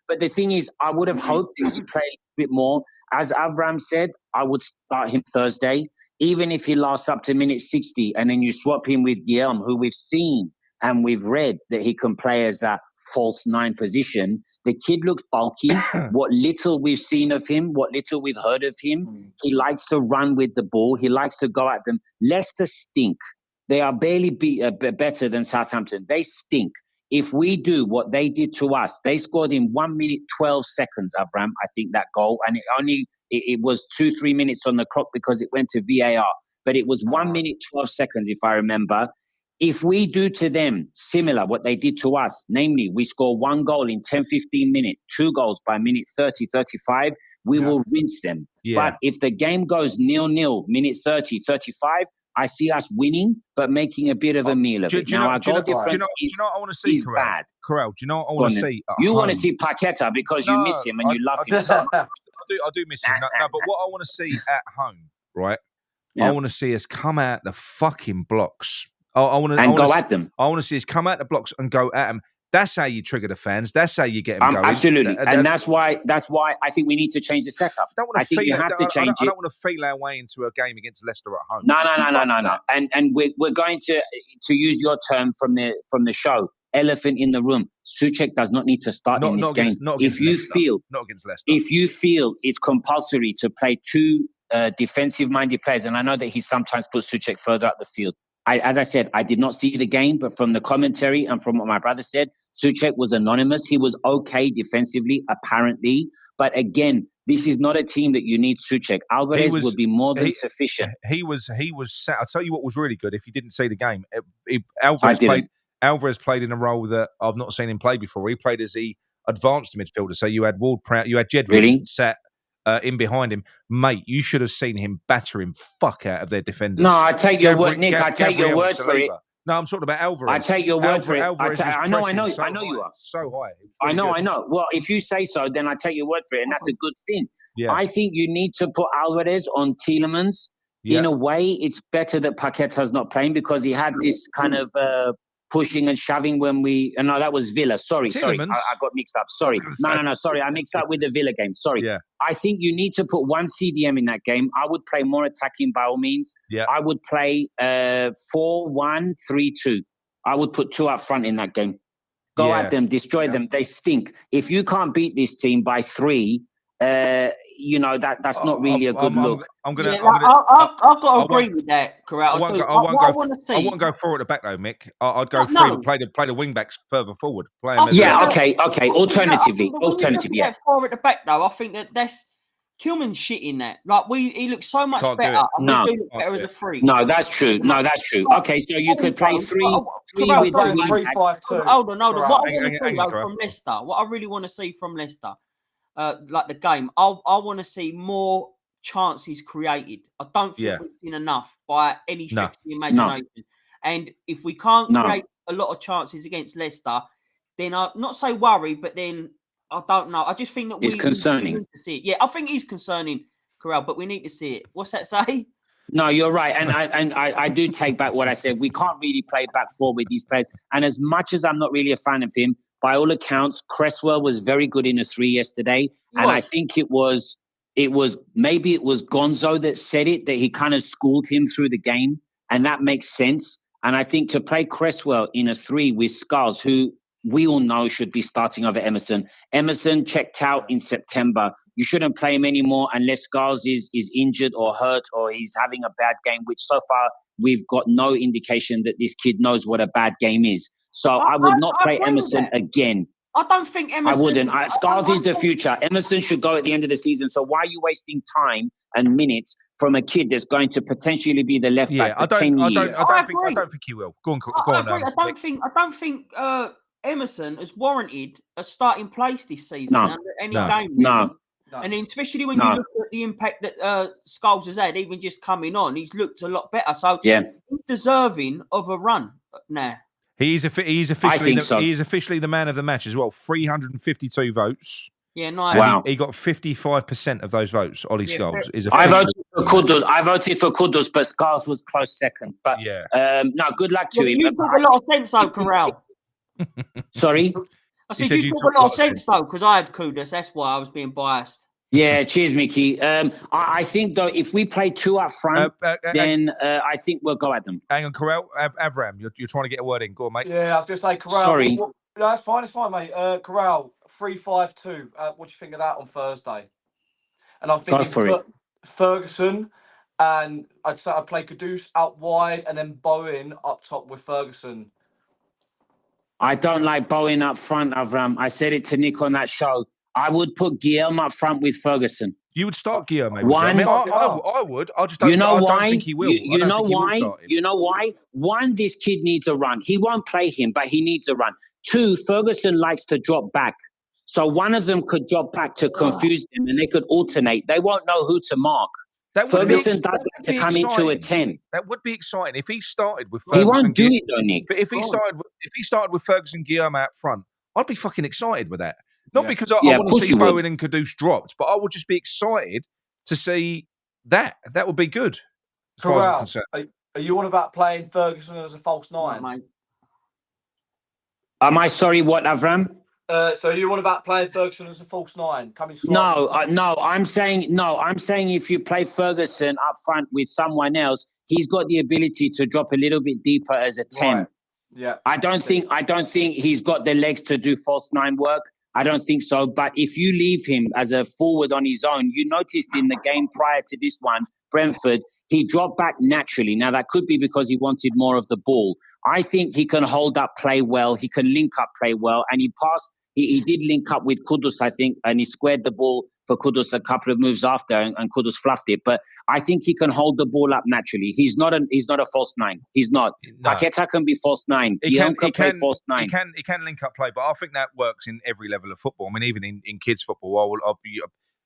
F: But the thing is, I would have hoped that he played a bit more. As AVram said, I would start him Thursday, even if he lasts up to minute 60, and then you swap him with Guillaume, who we've seen and we've read that he can play as that false 9 position. The kid looks bulky. What little we've seen of him, what little we've heard of him, he likes to run with the ball. He likes to go at them. Leicester stink. They are barely better than Southampton. They stink. If we do what they did to us, they scored in 1 minute 12 seconds, AVram, I think, that goal. And it was 2-3 minutes on the clock because it went to VAR. But it was 1 minute 12 seconds, if I remember. If we do to them similar what they did to us, namely we score 1 goal in 10, 15 minutes, 2 goals by minute 30, 35, we will rinse them. Yeah. But if the game goes 0-0, minute 30, 35, I see us winning, but making a bit of a meal of it.
B: Do you know what I want to see, Carell? Carell, do you know what I want to see?
F: You want to see Paqueta because you miss him and you love him so much.
B: I do miss him. No, but what I want to see at home, right? Yeah. I want to see us come out the fucking blocks. I want to
F: go at them.
B: I want to see us come out the blocks and go at them. That's how you trigger the fans. That's how you get them going.
F: Absolutely, and that's why I think we need to change the setup. I think you have to change it.
B: I don't want to feel our way into a game against Leicester at home.
F: No. And we're going to use your term from the show. Elephant in the room. Souček does not need to start in this game. If you feel it's compulsory to play 2 defensive-minded players, and I know that he sometimes puts Souček further up the field. As I said, I did not see the game, but from the commentary and from what my brother said, Souček was anonymous. He was okay defensively, apparently. But again, This is not a team that you need Souček. Alvarez would be more than sufficient.
B: He was. I'll tell you what was really good. If you didn't see the game, Alvarez played in a role that I've not seen him play before. He played as the advanced midfielder. So you had Ward-Prowse, you had Jedward sat in behind him. Mate, you should have seen him batter him fuck out of their defenders.
F: No, I take your word, Nick. I take your word for it.
B: No, I'm talking about Alvarez.
F: I take your word for it.
B: I know
F: You are.
B: So high.
F: I know. Well, if you say so, then I take your word for it, and that's a good thing.
B: Yeah.
F: I think you need to put Alvarez on Tielemans. Yeah. In a way, it's better that Paqueta's not playing because he had this kind of pushing and shoving when we... No, that was Villa. Sorry. I got mixed up. Sorry. No. Sorry, I mixed up with the Villa game. Sorry.
B: Yeah.
F: I think you need to put one CDM in that game. I would play more attacking by all means.
B: Yeah.
F: I would play 4-1-3-2. I would put 2 up front in that game. Go at them, destroy them. They stink. If you can't beat this team by 3... that's not really a good look.
D: I've got to agree with that, Corral.
B: I wouldn't go forward at the back though, Mick. I'd go free to play the wing backs further forward.
F: Okay. Alternatively,
D: forward at the back though. I think that's Kilman's shit in that. Like he looks so much better. We do look better as a 3.
F: No, that's true. Okay, so you could play 3 with
C: 3-5-2.
D: Hold on. What I want to see from Leicester, what I really want to see from Leicester. Like the game, I want to see more chances created. I don't think we've seen enough by any stretch of the imagination. No. And if we can't create a lot of chances against Leicester, then I not say worry, but then I don't know. I just think that
F: it's concerning.
D: We need to see it. Yeah, I think it's concerning, Corral, but we need to see it. What's that say?
F: No, you're right, and I do take back what I said. We can't really play back 4 with these players, and as much as I'm not really a fan of him. By all accounts, Cresswell was very good in a 3 yesterday. And I think it was Gonzo that said it, that he kind of schooled him through the game. And that makes sense. And I think to play Cresswell in a 3 with Skulls, who we all know should be starting over Emerson. Emerson checked out in September. You shouldn't play him anymore unless Skulls is injured or hurt or he's having a bad game, which so far we've got no indication that this kid knows what a bad game is. So I would not play Emerson again.
D: I don't think Emerson...
F: I wouldn't. Skulls is the future. Emerson should go at the end of the season. So why are you wasting time and minutes from a kid that's going to potentially be the left back for 10 years?
B: I don't think he will. Go on.
D: I don't think Emerson has warranted a starting place this season under any game.
F: No.
D: And then especially when you look at the impact that Skulls has had, even just coming on, he's looked a lot better. So he's deserving of a run now.
B: He's officially the man of the match as well. 352 votes.
D: Yeah, nice.
F: Wow.
B: He got 55% of those votes. Ollie Skulls is
F: I voted for Kudus, but Skulls was close second. But good luck to him.
D: You talk a lot of sense though, Corral.
F: Sorry?
D: I said you talk a lot of sense though, because I had Kudus. That's why I was being biased.
F: Yeah, cheers, Mickey. I think, though, if we play 2 up front, then I think we'll go at them.
B: Hang on, Corral. Avram, you're trying to get a word in. Go on, mate.
C: Yeah, I was going to say, Corral.
F: Sorry.
C: No, it's fine, mate. Corral, 3-5-2. What do you think of that on Thursday? And I'm thinking Ferguson, and I'd play Kudus out wide, and then Bowen up top with Ferguson.
F: I don't like Bowen up front, Avram. I said it to Nick on that show. I would put Guillaume up front with Ferguson.
B: You would start Guillaume, maybe.
F: I
B: would. I just don't, I don't think he will.
F: You know why? 1, this kid needs a run. He won't play him, but he needs a run. 2, Ferguson likes to drop back. So one of them could drop back to confuse them, and they could alternate. They wonon't know who to mark. Ferguson does like to come into a 10.
B: That would be exciting if he started with Ferguson.
F: He won't do it, though, Nick.
B: But if he started with Ferguson Guillaume out front, I'd be fucking excited with that. Not because I want to see Bowen and Kudus dropped, but I would just be excited to see that. That would be good. As far as I'm concerned.
C: Are you on about playing Ferguson as a false 9, mate?
F: Am I sorry? What, Avram?
C: So you want about playing Ferguson as a false 9?
F: No. I'm saying if you play Ferguson up front with someone else, he's got the ability to drop a little bit deeper as a 10.
C: Right. Yeah.
F: I don't think he's got the legs to do false 9 work. I don't think so. But if you leave him as a forward on his own, you noticed in the game prior to this one, Brentford, he dropped back naturally. Now, that could be because he wanted more of the ball. I think he can hold up, play well. He can link up, play well. And he He did link up with Kudus, I think, and he squared the ball for Kudus a couple of moves after, and Kudus fluffed it. But I think he can hold the ball up naturally. He's not a false nine. He's not.
B: No.
F: Paqueta can be false nine.
B: He
F: Guillaume
B: can
F: play false nine.
B: He can link up play, but I think that works in every level of football. I mean, even in kids football,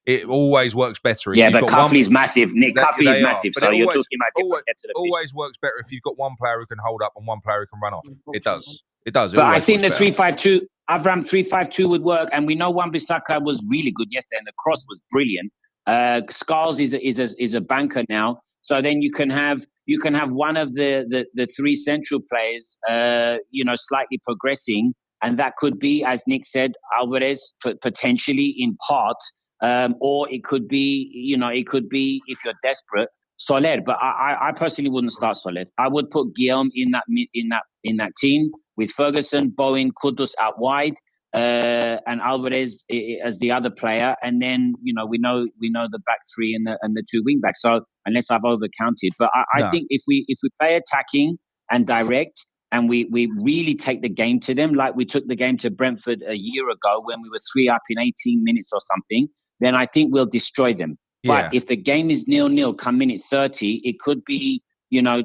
B: it always works better. If
F: But Cuffley's massive. Nick, Cuffley is massive. So you're talking about different kettle of fish.
B: Always works better if you've got one player who can hold up and one player who can run off. It does. It does.
F: But I think the 3-5-2, AVram 3-5-2 would work. And we know Wan-Bissaka was really good yesterday, and the cross was brilliant. Skulls is a banker now. So then you can have one of the three central players, slightly progressing, and that could be, as Nick said, Alvarez potentially in part, or it could be, if you're desperate, Soler. But I personally wouldn't start Soler. I would put Guillaume in that team with Ferguson, Bowen, Kudus out wide. And Alvarez as the other player, and then we know the back three and the two wing backs. So unless I've overcounted, but I think if we play attacking and direct, and we really take the game to them like we took the game to Brentford a year ago when we were 3 up in 18 minutes or something, then I think we'll destroy them.
B: Yeah.
F: But if the game is 0-0 come minute 30, it could be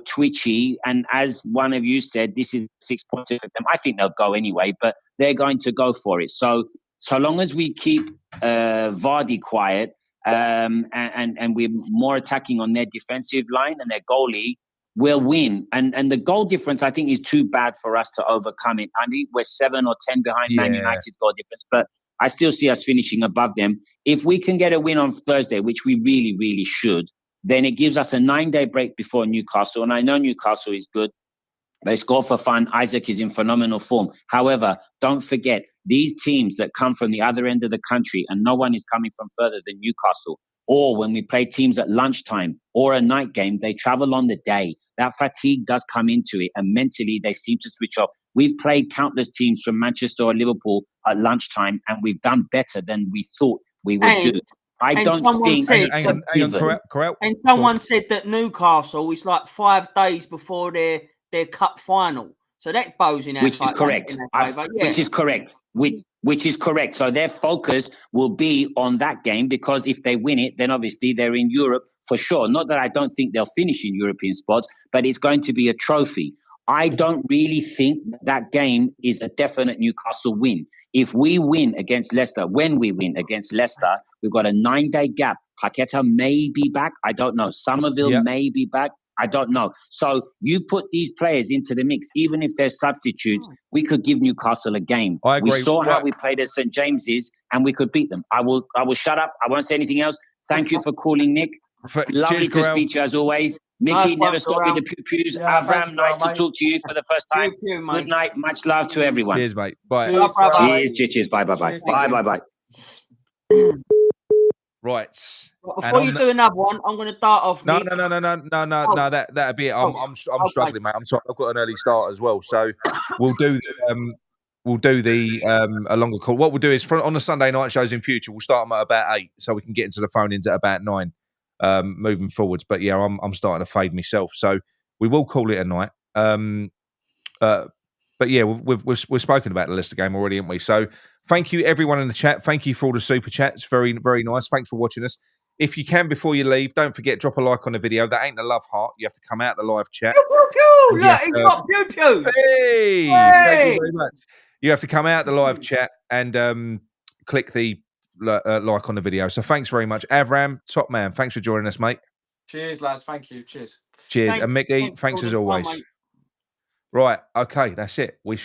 F: twitchy. And as one of you said, this is 6 points for them. I think they'll go anyway, but they're going to go for it. So long as we keep Vardy quiet and we're more attacking on their defensive line and their goalie, we'll win. And the goal difference, I think, is too bad for us to overcome it. I think we're 7 or 10 behind Man United's goal difference, but I still see us finishing above them. If we can get a win on Thursday, which we really, really should, then it gives us a 9-day break before Newcastle. And I know Newcastle is good. They score for fun. Isaac is in phenomenal form. However, don't forget, these teams that come from the other end of the country, and no one is coming from further than Newcastle, or when we play teams at lunchtime or a night game, they travel on the day. That fatigue does come into it, and mentally they seem to switch off. We've played countless teams from Manchester or Liverpool at lunchtime, and we've done better than we thought we would do. I don't think
B: correct.
D: And someone said that Newcastle is like 5 days before their cup final. So that bows in our
F: which is correct. Which is correct. Which is correct. So their focus will be on that game, because if they win it, then obviously they're in Europe for sure. Not that I don't think they'll finish in European spots, but it's going to be a trophy. I don't really think that game is a definite Newcastle win. If we win against Leicester, when we win against Leicester, we've got a 9-day gap. Paqueta may be back. I don't know. Somerville may be back. I don't know. So you put these players into the mix, even if they're substitutes, we could give Newcastle a game.
B: I agree.
F: We saw how we played at St. James's, and we could beat them. I will shut up. I won't say anything else. Thank you for calling, Nick. Lovely to speak to you as always. Mickey, never stop with the pew-pews. AVram, nice to talk to you for the first time. Good night. Much love to everyone.
B: Cheers, mate. Bye.
F: Cheers. Bye. Bye.
B: Right.
D: Before you do another one, I'm going to start off.
B: No. That'd be it. I'm struggling, mate. I'm sorry. I've got an early start as well, so we'll do a longer call. What we'll do is on the Sunday night shows in future, we'll start them at about 8, so we can get into the phone-ins at about 9. Moving forwards, but yeah, I'm starting to fade myself, so we will call it a night. But yeah, we've spoken about the Leicester game already, haven't we? So thank you everyone in the chat. Thank you for all the super chats. Very, very nice. Thanks for watching us. If you can, before you leave, don't forget, drop a like on the video. That ain't the love heart. You have to come out the live chat.
D: Pew, look, he's got pew-pews.
B: Hey! Thank you very much. You have to come out the live chat and click the like on the video. So thanks very much. AVram, top man. Thanks for joining us, mate.
C: Cheers, lads. Thank you. Cheers.
B: And Mickey, thanks as always. Right. Okay. That's it. We